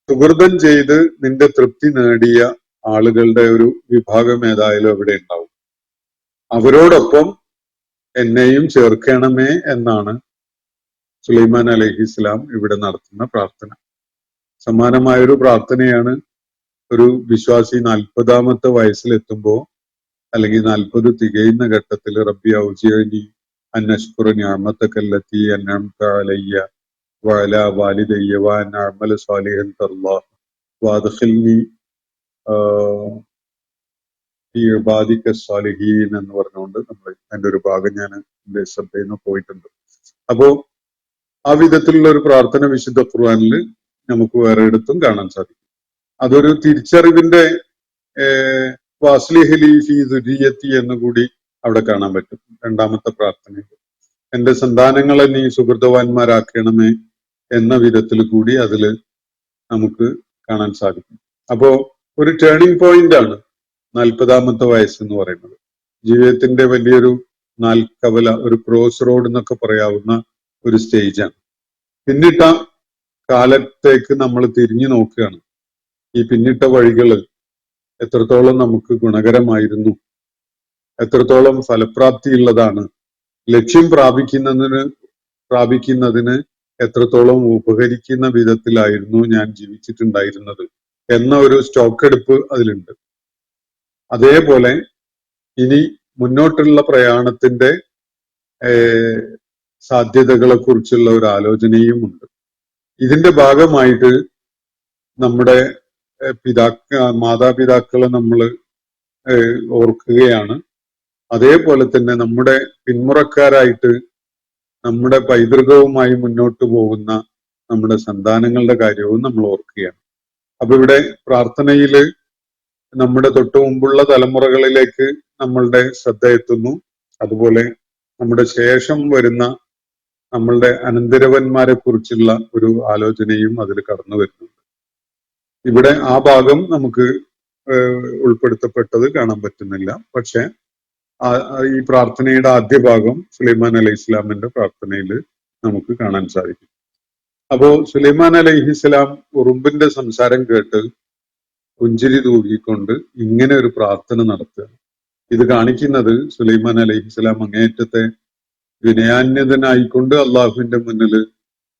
സുഹൃതം ചെയ്ത് നിന്റെ തൃപ്തി നേടിയ ആളുകളുടെ ഒരു വിഭാഗം ഏതായാലും അവിടെ ഉണ്ടാവും. അവരോടൊപ്പം എന്നെയും ചേർക്കണമേ എന്നാണ് സുലൈമാൻ അലൈഹി ഇസ്ലാം ഇവിടെ നടത്തുന്ന പ്രാർത്ഥന. സമാനമായൊരു പ്രാർത്ഥനയാണ് ഒരു വിശ്വാസി 40-ാമത്തെ വയസ്സിലെത്തുമ്പോ അല്ലെങ്കിൽ 40 തികയുന്ന ഘട്ടത്തിൽ റബ്ബി ഔസിഅനി അൻ അഷ്കുറ നിഅമതക അല്ലതി അൻഅംത അലയ്യ വഅലാ വാലിദയ്യ വഅൻ അഅമല സ്വാലിഹൻ തർളാഹു വഅദ്ഖിൽനി ഫീ ഇബാദിക സ്വാലിഹീൻ എന്ന് പറഞ്ഞുകൊണ്ട് നമ്മൾ അതിന്റെ ഒരു ഭാഗം ഞാൻ എന്റെ ശ്രദ്ധയിൽ നിന്ന് പോയിട്ടുണ്ട്. അപ്പോ ആ വിധത്തിലുള്ള ഒരു പ്രാർത്ഥന വിശുദ്ധ ഖുർആനിൽ നമുക്ക് വേറെ ഇടത്തും കാണാൻ സാധിക്കും. അതൊരു തിരിച്ചറിവിന്റെ വാസ്ലിഹലി ഫീ ദുരിയത്തി എന്ന് കൂടി അവിടെ കാണാൻ പറ്റും. രണ്ടാമത്തെ പ്രാർത്ഥനയിൽ എന്റെ സന്താനങ്ങളെ നീ സുഹൃതവാന്മാരാക്കണമേ എന്ന വിധത്തിൽ കൂടി അതില് നമുക്ക് കാണാൻ സാധിക്കും. അപ്പോ ഒരു ടേണിംഗ് പോയിന്റ് ആണ് 40-ാമത്തെ വയസ്സ് എന്ന് പറയുന്നത്. ജീവിതത്തിന്റെ വലിയൊരു നാൽക്കവല, ഒരു ക്രോസ് റോഡ് എന്നൊക്കെ പറയാവുന്ന ഒരു സ്റ്റേജാണ്. പിന്നിട്ട കാലത്തേക്ക് നമ്മൾ തിരിഞ്ഞു നോക്കുകയാണ്. ഈ പിന്നിട്ട വഴികൾ എത്രത്തോളം നമുക്ക് ഗുണകരമായിരുന്നു, എത്രത്തോളം ഫലപ്രാപ്തിയുള്ളതാണ്, ലക്ഷ്യം പ്രാപിക്കുന്നതിന് എത്രത്തോളം ഉപകരിക്കുന്ന വിധത്തിലായിരുന്നു ഞാൻ ജീവിച്ചിട്ടുണ്ടായിരുന്നത് എന്ന ഒരു സ്റ്റോക്ക് എടുപ്പ് അതിലുണ്ട്. അതേപോലെ ഇനി മുന്നോട്ടുള്ള പ്രയാണത്തിന്റെ സാധ്യതകളെ കുറിച്ചുള്ള ഒരു ആലോചനയും ഉണ്ട്. ഇതിന്റെ ഭാഗമായിട്ട് നമ്മുടെ മാതാപിതാക്കളെ നമ്മൾ ഓർക്കുകയാണ്. അതേപോലെ തന്നെ നമ്മുടെ പിന്മുറക്കാരായിട്ട് നമ്മുടെ പൈതൃകവുമായി മുന്നോട്ട് പോകുന്ന നമ്മുടെ സന്താനങ്ങളുടെ കാര്യവും നമ്മൾ ഓർക്കുകയാണ്. അപ്പൊ ഇവിടെ പ്രാർത്ഥനയില് നമ്മുടെ തൊട്ടു മുമ്പുള്ള തലമുറകളിലേക്ക് നമ്മളുടെ ശ്രദ്ധ എത്തുന്നു. അതുപോലെ നമ്മുടെ ശേഷം വരുന്ന നമ്മളുടെ അനന്തരവന്മാരെ കുറിച്ചുള്ള ഒരു ആലോചനയും അതിൽ കടന്നു വരുന്നുണ്ട്. ഇവിടെ ആ ഭാഗം നമുക്ക് ഉൾപ്പെടുത്തപ്പെട്ടത് കാണാൻ പറ്റുന്നില്ല. പക്ഷെ ഈ പ്രാർത്ഥനയുടെ ആദ്യ ഭാഗം സുലൈമാൻ അലൈഹി ഇസ്ലാമിന്റെ പ്രാർത്ഥനയിൽ നമുക്ക് കാണാൻ സാധിക്കും. അപ്പോ സുലൈമാൻ അലൈഹിസ്സലാം ഉറുമ്പിന്റെ സംസാരം കേട്ട് പുഞ്ചിരി തൂകിക്കൊണ്ട് ഇങ്ങനെ ഒരു പ്രാർത്ഥന നടത്തുക. ഇത് കാണിക്കുന്നത് സുലൈമാൻ അലൈഹിസ്സലാം അങ്ങേയറ്റത്തെ വിനയാന്യതനായിക്കൊണ്ട് അള്ളാഹുവിന്റെ മുന്നിൽ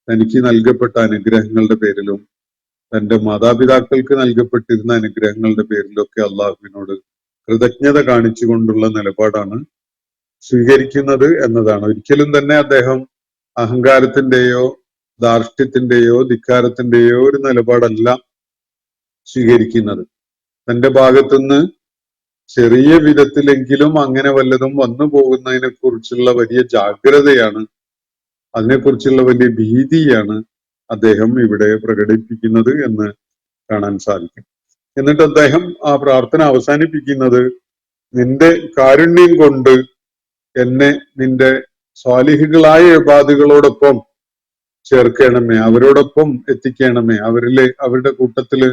തനിക്ക് നൽകപ്പെട്ട അനുഗ്രഹങ്ങളുടെ പേരിലും തന്റെ മാതാപിതാക്കൾക്ക് നൽകപ്പെട്ടിരുന്ന അനുഗ്രഹങ്ങളുടെ പേരിലൊക്കെ അള്ളാഹുവിനോട് കൃതജ്ഞത കാണിച്ചുകൊണ്ടുള്ള നിലപാടാണ് സ്വീകരിക്കുന്നത് എന്നതാണ്. ഒരിക്കലും തന്നെ അദ്ദേഹം അഹങ്കാരത്തിന്റെയോ ധാർഷ്ട്യത്തിന്റെയോ ധിക്കാരത്തിന്റെയോ ഒരു നിലപാടല്ല സ്വീകരിക്കുന്നത്. തന്റെ ഭാഗത്തുനിന്ന് ചെറിയ വിധത്തിലെങ്കിലും അങ്ങനെ വല്ലതും വന്നു പോകുന്നതിനെ കുറിച്ചുള്ള വലിയ ജാഗ്രതയാണ്, അതിനെക്കുറിച്ചുള്ള വലിയ ഭീതിയാണ് അദ്ദേഹം ഇവിടെ പ്രകടിപ്പിക്കുന്നത് എന്ന് കാണാൻ സാധിക്കും. എന്നിട്ട് അദ്ദേഹം ആ പ്രാർത്ഥന അവസാനിപ്പിക്കുന്നത്, നിന്റെ കാരുണ്യം കൊണ്ട് എന്നെ നിന്റെ സ്വാലിഹികളായ ഇബാദുകളോടൊപ്പം ചേർക്കണമേ, അവരോടൊപ്പം എത്തിക്കണമേ, അവരുടെ കൂട്ടത്തില്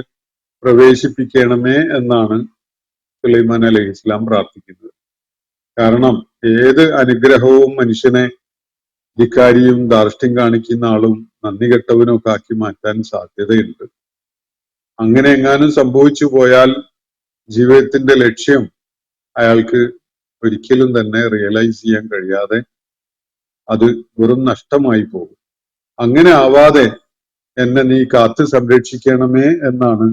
പ്രവേശിപ്പിക്കണമേ എന്നാണ് സുലൈമാൻ അലൈഹി ഇസ്ലാം പ്രാർത്ഥിക്കുന്നത്. കാരണം ഏത് അനുഗ്രഹവും മനുഷ്യനെ ധിക്കാരിയും ധാർഷ്ട്യം കാണിക്കുന്ന ആളും നന്ദി കെട്ടവനും ഒക്കെ ആക്കി മാറ്റാൻ സാധ്യതയുണ്ട്. അങ്ങനെ എങ്ങാനും സംഭവിച്ചു പോയാൽ ജീവിതത്തിന്റെ ലക്ഷ്യം അയാൾക്ക് ഒരിക്കലും തന്നെ റിയലൈസ് ചെയ്യാൻ കഴിയാതെ അത് വെറും നഷ്ടമായി പോകും. അങ്ങനെ ആവാതെ എന്നെ നീ കാത്ത് സംരക്ഷിക്കണമേ എന്നാണ്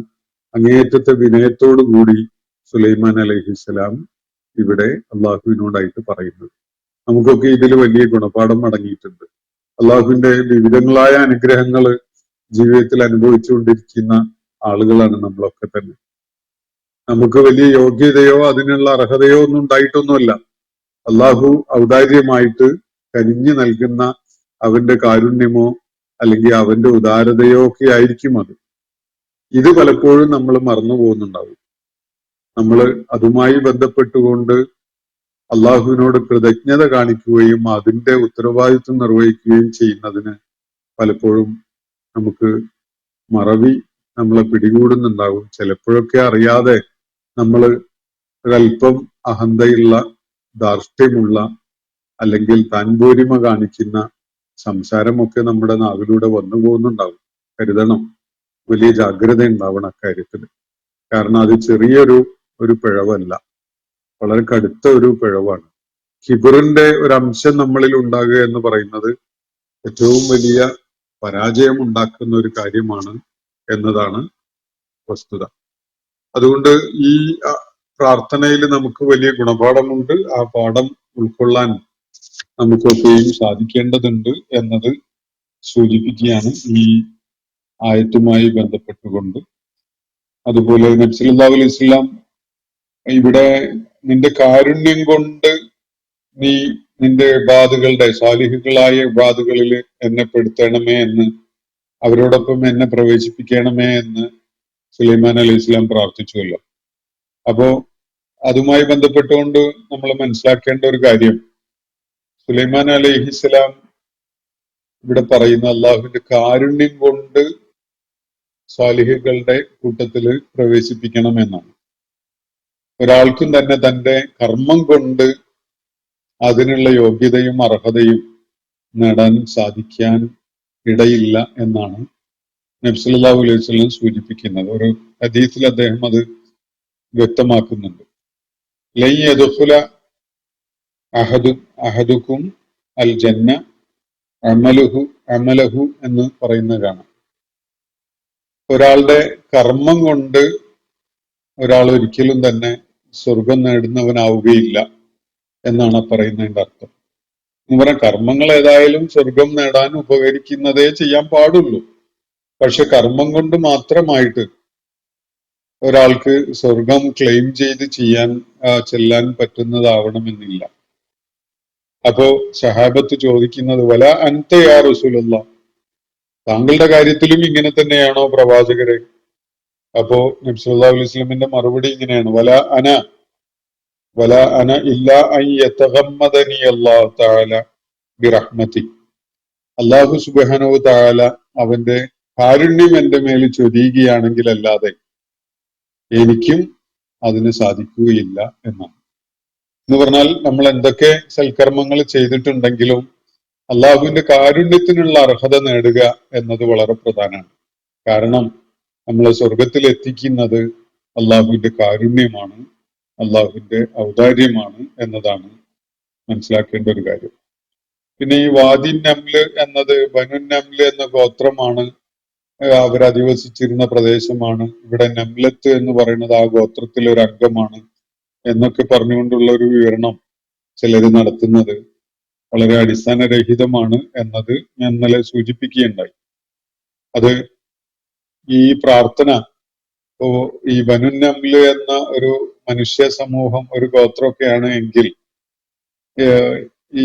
അങ്ങേയറ്റത്തെ വിനയത്തോടു കൂടി സുലൈമാൻ അലൈഹിസ്സലാം ഇവിടെ അള്ളാഹുവിനോടായിട്ട് പറയുന്നത്. നമുക്കൊക്കെ ഇതിൽ വലിയ ഗുണപാഠം അടങ്ങിയിട്ടുണ്ട്. അള്ളാഹുവിന്റെ വിവിധങ്ങളായ അനുഗ്രഹങ്ങൾ ജീവിതത്തിൽ അനുഭവിച്ചുകൊണ്ടിരിക്കുന്ന ആളുകളാണ് നമ്മളൊക്കെ തന്നെ. നമുക്ക് വലിയ യോഗ്യതയോ അതിനുള്ള അർഹതയോ ഒന്നും ഉണ്ടായിട്ടൊന്നുമല്ല. അള്ളാഹു ഔദാര്യമായിട്ട് കനിഞ്ഞു നൽകുന്ന അവന്റെ കാരുണ്യമോ അല്ലെങ്കിൽ അവന്റെ ഉദാരതയോ ഒക്കെ ആയിരിക്കും അത്. ഇത് പലപ്പോഴും നമ്മൾ മറന്നു പോകുന്നുണ്ടാവും. നമ്മൾ അതുമായി ബന്ധപ്പെട്ടുകൊണ്ട് അള്ളാഹുവിനോട് കൃതജ്ഞത കാണിക്കുകയും അതിന്റെ ഉത്തരവാദിത്വം നിർവഹിക്കുകയും ചെയ്യുന്നതിന് പലപ്പോഴും നമുക്ക് മറവി നമ്മളെ പിടികൂടുന്നുണ്ടാവും. ചിലപ്പോഴൊക്കെ അറിയാതെ നമ്മൾ ഒരല്പം അഹന്തയുള്ള, ധാർഷ്ട്യമുള്ള അല്ലെങ്കിൽ താൻപോരിമ കാണിക്കുന്ന സംസാരമൊക്കെ നമ്മുടെ നാവിലൂടെ വന്നു പോകുന്നുണ്ടാവും. കരുതണം, വലിയ ജാഗ്രത ഉണ്ടാവണം അക്കാര്യത്തിൽ. കാരണം അത് ചെറിയൊരു പിഴവല്ല, വളരെ കടുത്ത ഒരു പിഴവാണ്. കിബറിന്റെ ഒരു അംശം നമ്മളിൽ ഉണ്ടാകുക എന്ന് പറയുന്നത് ഏറ്റവും വലിയ പരാജയം ഉണ്ടാക്കുന്ന ഒരു കാര്യമാണ് എന്നതാണ് വസ്തുത. അതുകൊണ്ട് ഈ പ്രാർത്ഥനയിൽ നമുക്ക് വലിയ ഗുണപാഠമുണ്ട്. ആ പാഠം ഉൾക്കൊള്ളാൻ നമുക്കൊക്കെയും സാധിക്കേണ്ടതുണ്ട് എന്നത് സൂചിപ്പിക്കുകയാണ് ഈ ആയത്തുമായി ബന്ധപ്പെട്ടുകൊണ്ട്. അതുപോലെ നബി സല്ലല്ലാഹു അലൈഹി വസല്ലം ഇവിടെ നിന്റെ കാരുണ്യം കൊണ്ട് നീ നിന്റെ ഇബാദുകളുടെ സാലിഹുകളായ ഇബാദുകളിൽ എന്നെ പെടുത്തണമേ എന്ന്, അവരോടൊപ്പം എന്നെ പ്രവേശിപ്പിക്കണമേ എന്ന് സുലൈമാൻ അലൈഹി ഇസ്ലാം പ്രാർത്ഥിച്ചുവല്ലോ. അപ്പോ അതുമായി ബന്ധപ്പെട്ടുകൊണ്ട് നമ്മൾ മനസ്സിലാക്കേണ്ട ഒരു കാര്യം, സുലൈമാൻ അലൈഹിസ്സലാം ഇവിടെ പറയുന്ന അള്ളാഹുവിന്റെ കാരുണ്യം കൊണ്ട് സ്വാലിഹുകളുടെ കൂട്ടത്തിൽ പ്രവേശിപ്പിക്കണം എന്നാണ്. ഒരാൾക്കും തന്നെ തന്റെ കർമ്മം കൊണ്ട് അതിനുള്ള യോഗ്യതയും അർഹതയും നേടാൻ സാധിക്കാൻ ഇടയില്ല എന്നാണ് നബി സല്ലല്ലാഹു അലൈഹി വസല്ലം സൂചിപ്പിക്കുന്നത്. ഒരു ഹദീസിൽ അദ്ദേഹം അത് വ്യക്തമാക്കുന്നുണ്ട്. ലൻ യദ്ഖുല അഹദുക്കും അൽ ജന്ന അമലഹു എന്ന് പറയുന്നത് കാണാം. ഒരാളുടെ കർമ്മം കൊണ്ട് ഒരാൾ ഒരിക്കലും തന്നെ സ്വർഗം നേടുന്നവനാവുകയില്ല എന്നാണ് പറയുന്നതിന്റെ അർത്ഥം. എന്ന് പറഞ്ഞാൽ കർമ്മങ്ങൾ ഏതായാലും സ്വർഗം നേടാൻ ഉപകരിക്കുന്നതേ ചെയ്യാൻ പാടുള്ളൂ. പക്ഷെ കർമ്മം കൊണ്ട് മാത്രമായിട്ട് ഒരാൾക്ക് സ്വർഗം ക്ലെയിം ചെയ്ത് ചെല്ലാൻ പറ്റുന്നതാവണമെന്നില്ല. അപ്പോ സഹാബത്ത് ചോദിക്കുന്നത് വല അൻത യാ റസൂലല്ലാഹ്, താങ്കളുടെ കാര്യത്തിലും ഇങ്ങനെ തന്നെയാണോ പ്രവാചകരെ? അപ്പോ നബി സല്ലല്ലാഹു അലൈഹി വസല്ലമിന്റെ മറുപടി ഇങ്ങനെയാണ്, വല അന ഇല്ലാ അൻ യതഗമ്മദനി അല്ലാഹു തആല ബിറഹ്മതി. അല്ലാഹു സുബ്ഹാനഹു തആല അവന്റെ കാരുണ്യം എന്റെ മേൽ ചൊരിയുകയാണെങ്കിൽ അല്ലാതെ എനിക്കും അതിന് സാധിക്കുകയില്ല എന്നാണ്. എന്ന് പറഞ്ഞാൽ നമ്മൾ എന്തൊക്കെ സൽക്കർമ്മങ്ങൾ ചെയ്തിട്ടുണ്ടെങ്കിലും അള്ളാഹുവിന്റെ കാരുണ്യത്തിനുള്ള അർഹത നേടുക എന്നത് വളരെ പ്രധാനമാണ്. കാരണം നമ്മളെ സ്വർഗത്തിൽ എത്തിക്കുന്നത് അള്ളാഹുവിന്റെ കാരുണ്യമാണ്, അള്ളാഹുവിന്റെ ഔദാര്യമാണ് എന്നതാണ് മനസ്സിലാക്കേണ്ട ഒരു കാര്യം. പിന്നെ ഈ വാദി നംല് എന്നത് ബനു നംല് എന്ന ഗോത്രമാണ്, അവരധിവസിച്ചിരുന്ന പ്രദേശമാണ്. ഇവിടെ നംലത്ത് എന്ന് പറയുന്നത് ആ ഗോത്രത്തിലെ ഒരു അംഗമാണ് എന്നൊക്കെ പറഞ്ഞുകൊണ്ടുള്ള ഒരു വിവരണം ചിലർ നടത്തുന്നത് വളരെ അടിസ്ഥാനരഹിതമാണ് എന്നത് ഞാൻ ഇന്നലെ സൂചിപ്പിക്കുകയുണ്ടായി. അത് ഈ പ്രാർത്ഥന ഈ ബനു നംല് എന്ന ഒരു മനുഷ്യ സമൂഹം, ഒരു ഗോത്രമൊക്കെയാണ് എങ്കിൽ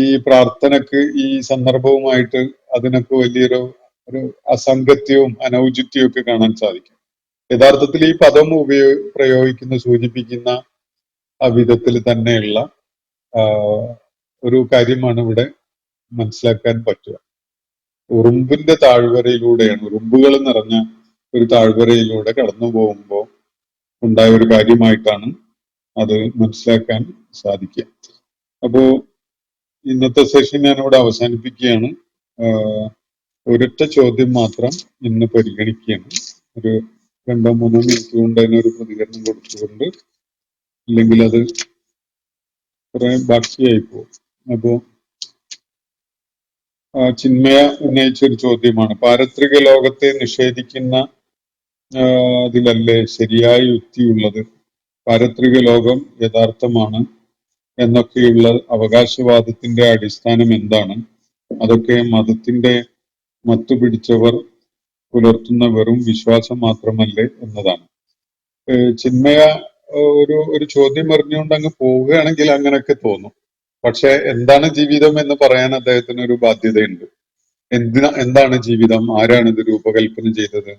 ഈ പ്രാർത്ഥനക്ക് ഈ സന്ദർഭവുമായിട്ട് അതിനൊക്കെ വലിയൊരു അസംഗത്യവും അനൗചിത്യവും ഒക്കെ കാണാൻ സാധിക്കും. യഥാർത്ഥത്തിൽ ഈ പദം സൂചിപ്പിക്കുന്ന ആ വിധത്തിൽ തന്നെയുള്ള ഒരു കാര്യമാണ് ഇവിടെ മനസ്സിലാക്കാൻ പറ്റുക. ഉറുമ്പിന്റെ താഴ്വരയിലൂടെയാണ്, ഉറുമ്പുകൾ നിറഞ്ഞ ഒരു താഴ്വരയിലൂടെ കടന്നു പോകുമ്പോൾ ഉണ്ടായ ഒരു കാര്യമായിട്ടാണ് അത് മനസ്സിലാക്കാൻ സാധിക്കുക. അപ്പോ ഇന്നത്തെ സെഷൻ ഞാനിവിടെ അവസാനിപ്പിക്കുകയാണ്. ഒരൊറ്റ ചോദ്യം മാത്രം ഇന്ന് പരിഗണിക്കുകയാണ്. ഒരു 2-3 മിനിറ്റ് കൊണ്ട് അതിനൊരു പ്രതികരണം കൊടുത്തുകൊണ്ട്, ഇല്ലെങ്കിൽ അത് കുറെ ബാക്കിയായി പോകും. അപ്പോ ചിന്മയ ഉന്നയിച്ച ഒരു ചോദ്യമാണ്, പാരത്രിക ലോകത്തെ നിഷേധിക്കുന്ന അതിലല്ലേ ശരിയായ യുക്തിയുള്ളത്? പാരത്രിക ലോകം യഥാർത്ഥമാണ് എന്നൊക്കെയുള്ള അവകാശവാദത്തിന്റെ അടിസ്ഥാനം എന്താണ്? അതൊക്കെ മതത്തിന്റെ മത്തുപിടിച്ചവർ പുലർത്തുന്ന വെറും വിശ്വാസം മാത്രമല്ലേ എന്നതാണ്. ചിന്മയ ഒരു ചോദ്യം എറിഞ്ഞുകൊണ്ട് അങ്ങ് പോവുകയാണെങ്കിൽ അങ്ങനെയൊക്കെ തോന്നും. പക്ഷെ എന്താണ് ജീവിതം എന്ന് പറയാൻ അദ്ദേഹത്തിന് ഒരു ബാധ്യതയുണ്ട്. എന്താണ് ജീവിതം? ആരാണ് ഇത് രൂപകൽപ്പന ചെയ്തത്?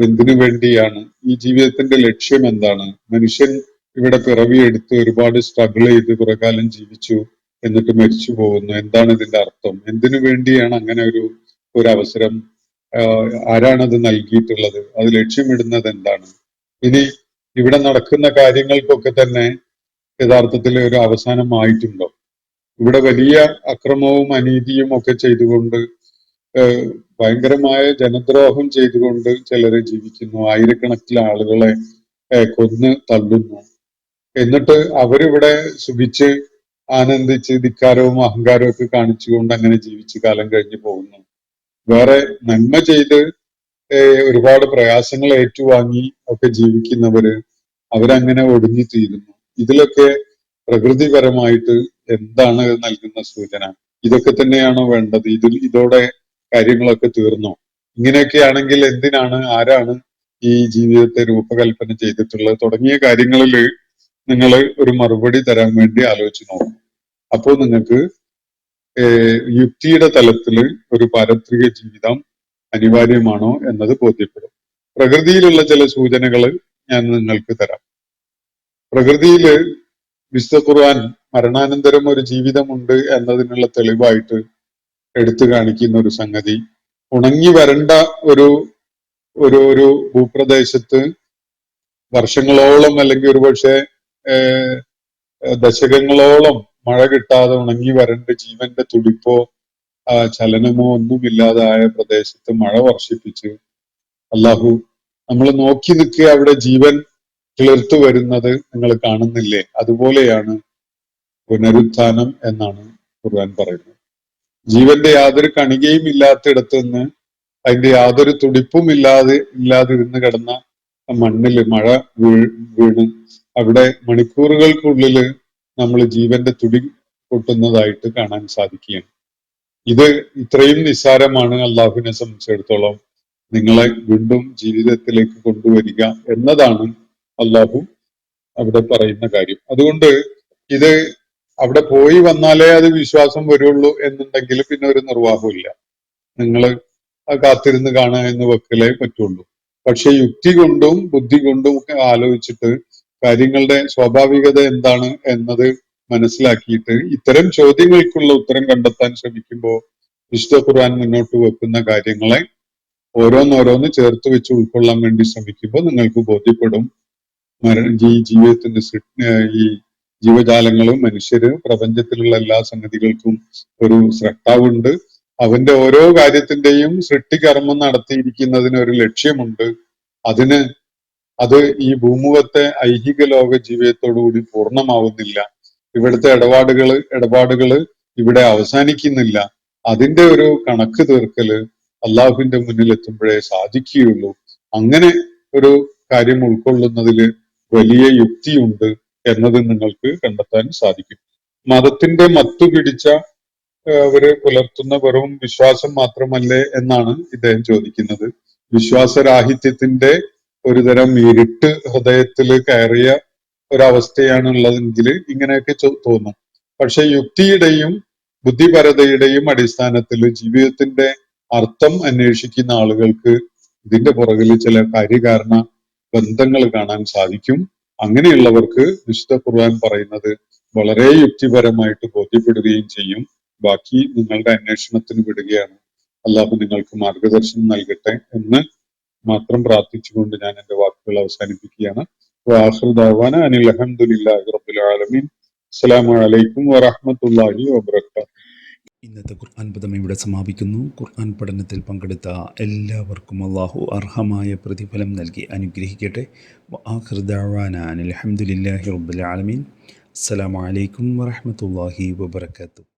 എന്തിനു വേണ്ടിയാണ്? ഈ ജീവിതത്തിന്റെ ലക്ഷ്യം എന്താണ്? മനുഷ്യൻ ഇവിടെ പിറവിയെടുത്ത് ഒരുപാട് സ്ട്രഗിൾ ചെയ്ത് കുറെ കാലം ജീവിച്ചു, എന്നിട്ട് മരിച്ചു പോകുന്നു. എന്താണ് ഇതിന്റെ അർത്ഥം? എന്തിനു വേണ്ടിയാണ് അങ്ങനെ ഒരു അവസരം? ആരാണത് നൽകിയിട്ടുള്ളത്? അത് ലക്ഷ്യമിടുന്നത് എന്താണ്? ഇനി ഇവിടെ നടക്കുന്ന കാര്യങ്ങൾക്കൊക്കെ തന്നെ യഥാർത്ഥത്തിൽ ഒരു അവസാനമായിട്ടുണ്ടോ? ഇവിടെ വലിയ അക്രമവും അനീതിയും ഒക്കെ ചെയ്തുകൊണ്ട്, ഭയങ്കരമായ ജനദ്രോഹം ചെയ്തുകൊണ്ട് ചിലരെ ജീവിക്കുന്നു. ആയിരക്കണക്കിന് ആളുകളെ കൊന്ന് തള്ളുന്നു. എന്നിട്ട് അവരിവിടെ സുഖിച്ച് ആനന്ദിച്ച് ധിക്കാരവും അഹങ്കാരവും ഒക്കെ കാണിച്ചുകൊണ്ട് അങ്ങനെ ജീവിച്ച് കാലം കഴിഞ്ഞു പോകുന്നു. വേറെ നന്മ ചെയ്ത് ഒരുപാട് പ്രയാസങ്ങൾ ഏറ്റുവാങ്ങി ഒക്കെ ജീവിക്കുന്നവര് അവരങ്ങനെ ഒടുങ്ങി തീരുന്നു. ഇതിലൊക്കെ പ്രകൃതിപരമായിട്ട് എന്താണ് നൽകുന്ന സൂചന? ഇതൊക്കെ തന്നെയാണോ വേണ്ടത്? ഇതോടെ കാര്യങ്ങളൊക്കെ തീർന്നോ? ഇങ്ങനെയൊക്കെയാണെങ്കിൽ ആരാണ് ഈ ജീവിതത്തെ രൂപകൽപ്പന ചെയ്തിട്ടുള്ളത്? തുടങ്ങിയ കാര്യങ്ങളിൽ നിങ്ങൾ ഒരു മറുപടി തരാൻ വേണ്ടി ആലോചിച്ച് നോക്കും. അപ്പോൾ നിങ്ങൾക്ക് യുക്തിയുടെ തലത്തിൽ ഒരു പാരത്രിക ജീവിതം അനിവാര്യമാണോ എന്നത് ബോധ്യപ്പെടും. പ്രകൃതിയിലുള്ള ചില സൂചനകൾ ഞാൻ നിങ്ങൾക്ക് തരാം. പ്രകൃതിയില് വിശുദ്ധ ഖുർആൻ മരണാനന്തരം ഒരു ജീവിതമുണ്ട് എന്നതിനുള്ള തെളിവായിട്ട് എടുത്തു കാണിക്കുന്ന ഒരു സംഗതി, ഉണങ്ങി വരണ്ട ഒരു ഒരു ഭൂപ്രദേശത്ത് വർഷങ്ങളോളം അല്ലെങ്കിൽ ഒരുപക്ഷെ ദശകങ്ങളോളം മഴ കിട്ടാതെ ഉണങ്ങി വരണ്ട് ജീവന്റെ തുടിപ്പോ ചലനമോ ഒന്നുമില്ലാതായ പ്രദേശത്ത് മഴ വർഷിപ്പിച്ച് അള്ളാഹു നമ്മൾ നോക്കി നിൽക്കുക അവിടെ ജീവൻ കിളിർത്തു വരുന്നത് നിങ്ങൾ കാണുന്നില്ലേ? അതുപോലെയാണ് പുനരുത്ഥാനം എന്നാണ് ഖുർആൻ പറയുന്നത്. ജീവന്റെ യാതൊരു കണികയും ഇല്ലാത്തിടത്ത് നിന്ന് അതിന്റെ യാതൊരു തുടിപ്പും ഇല്ലാതിരുന്ന് കിടന്ന മണ്ണില് മഴ വീണ് അവിടെ മണിക്കൂറുകൾക്കുള്ളില് നമ്മൾ ജീവന്റെ തുടി പൊട്ടുന്നതായിട്ട് കാണാൻ സാധിക്കുകയാണ്. ഇത് ഇത്രയും നിസ്സാരമാണ് അള്ളാഹുവിനെ സംബന്ധിച്ചിടത്തോളം നിങ്ങളെ വീണ്ടും ജീവിതത്തിലേക്ക് കൊണ്ടുവരിക എന്നതാണ് അള്ളാഹു അവിടെ പറയുന്ന കാര്യം. അതുകൊണ്ട് ഇത് അവിടെ പോയി വന്നാലേ അത് വിശ്വാസം വരുള്ളൂ എന്നുണ്ടെങ്കിൽ പിന്നെ ഒരു നിർവാഹമില്ല. നിങ്ങൾ കാത്തിരുന്ന് കാണുക എന്ന് വെക്കലേ പറ്റുള്ളൂ. പക്ഷെ യുക്തി കൊണ്ടും ബുദ്ധി കൊണ്ടും ഒക്കെ ആലോചിച്ചിട്ട് കാര്യങ്ങളുടെ സ്വാഭാവികത എന്താണ് എന്നത് മനസ്സിലാക്കിയിട്ട് ഇത്തരം ചോദ്യങ്ങൾക്കുള്ള ഉത്തരം കണ്ടെത്താൻ ശ്രമിക്കുമ്പോൾ വിശുദ്ധ ഖുർആൻ മുന്നോട്ട് വെക്കുന്ന കാര്യങ്ങളെ ഓരോന്നോരോന്ന് ചേർത്ത് വെച്ച് ഉൾക്കൊള്ളാൻ വേണ്ടി ശ്രമിക്കുമ്പോൾ നിങ്ങൾക്ക് ബോധ്യപ്പെടും ഈ ജീവിതത്തിന്റെ ഈ ജീവജാലങ്ങളും മനുഷ്യര് പ്രപഞ്ചത്തിലുള്ള എല്ലാ സംഗതികൾക്കും ഒരു സ്രഷ്ടാവുണ്ട്. അവന്റെ ഓരോ കാര്യത്തിന്റെയും സൃഷ്ടികർമ്മം നടത്തിയിരിക്കുന്നതിന് ഒരു ലക്ഷ്യമുണ്ട്. അത് ഈ ഭൂമുഖത്തെ ഐഹിക ലോക ജീവിതത്തോടുകൂടി പൂർണ്ണമാവുന്നില്ല. ഇവിടുത്തെ ഇടപാടുകള് ഇവിടെ അവസാനിക്കുന്നില്ല. അതിന്റെ ഒരു കണക്ക് തീർക്കല് അള്ളാഹുവിന്റെ മുന്നിൽ എത്തുമ്പോഴേ സാധിക്കുകയുള്ളൂ. അങ്ങനെ ഒരു കാര്യം ഉൾക്കൊള്ളുന്നതിൽ വലിയ യുക്തിയുണ്ട് എന്നത് നിങ്ങൾക്ക് കണ്ടെത്താൻ സാധിക്കും. മതത്തിന്റെ മത്തു പിടിച്ച അവര് പുലർത്തുന്ന വെറും വിശ്വാസം മാത്രമല്ലേ എന്നാണ് ഇദ്ദേഹം ചോദിക്കുന്നത്. വിശ്വാസരാഹിത്യത്തിന്റെ ഒരുതരം ഇരുട്ട് ഹൃദയത്തിൽ കയറിയ ഒരവസ്ഥയാണുള്ളതെങ്കിൽ ഇങ്ങനെയൊക്കെ തോന്നും. പക്ഷെ യുക്തിയുടെയും ബുദ്ധിപരതയുടെയും അടിസ്ഥാനത്തിൽ ജീവിതത്തിന്റെ അർത്ഥം അന്വേഷിക്കുന്ന ആളുകൾക്ക് ഇതിന്റെ പുറകിൽ ചില കാര്യകാരണ ബന്ധങ്ങൾ കാണാൻ സാധിക്കും. അങ്ങനെയുള്ളവർക്ക് വിശുദ്ധ ഖുർആൻ പറയുന്നത് വളരെ യുക്തിപരമായിട്ട് ബോധ്യപ്പെടുകയും ചെയ്യും. ബാക്കി നിങ്ങളുടെ അന്വേഷണത്തിന് വിടുകയാണ്. അള്ളാഹു നിങ്ങൾക്ക് മാർഗദർശനം നൽകട്ടെ എന്ന് മാത്രം പ്രാർത്ഥിച്ചുകൊണ്ട് ഞാൻ എന്റെ വാക്കുകൾ അവസാനിപ്പിക്കുകയാണ്. വആഖിറു ദഅ്വാനാ അനിൽ ഹംദുലില്ലാഹി റബ്ബിൽ ആലമീൻ. അസ്സലാമു അലൈക്കും വറഹ്മത്തുള്ളാഹി വബറകാതുഹു. ഇന്നത്തെ ഖുർആൻ പദം ഇവിടെ സമാപിക്കുന്നു. ഖുർആൻ പഠനത്തിൽ പങ്കെടുത്ത എല്ലാവർക്കും അള്ളാഹു അർഹമായ പ്രതിഫലം നൽകി അനുഗ്രഹിക്കട്ടെ. വആഖിറു ദഅ്വാനാ അനിൽ ഹംദുലില്ലാഹി റബ്ബിൽ ആലമീൻ. അസ്സലാമു അലൈക്കും വറഹ്മത്തുള്ളാഹി വബറകാതുഹു.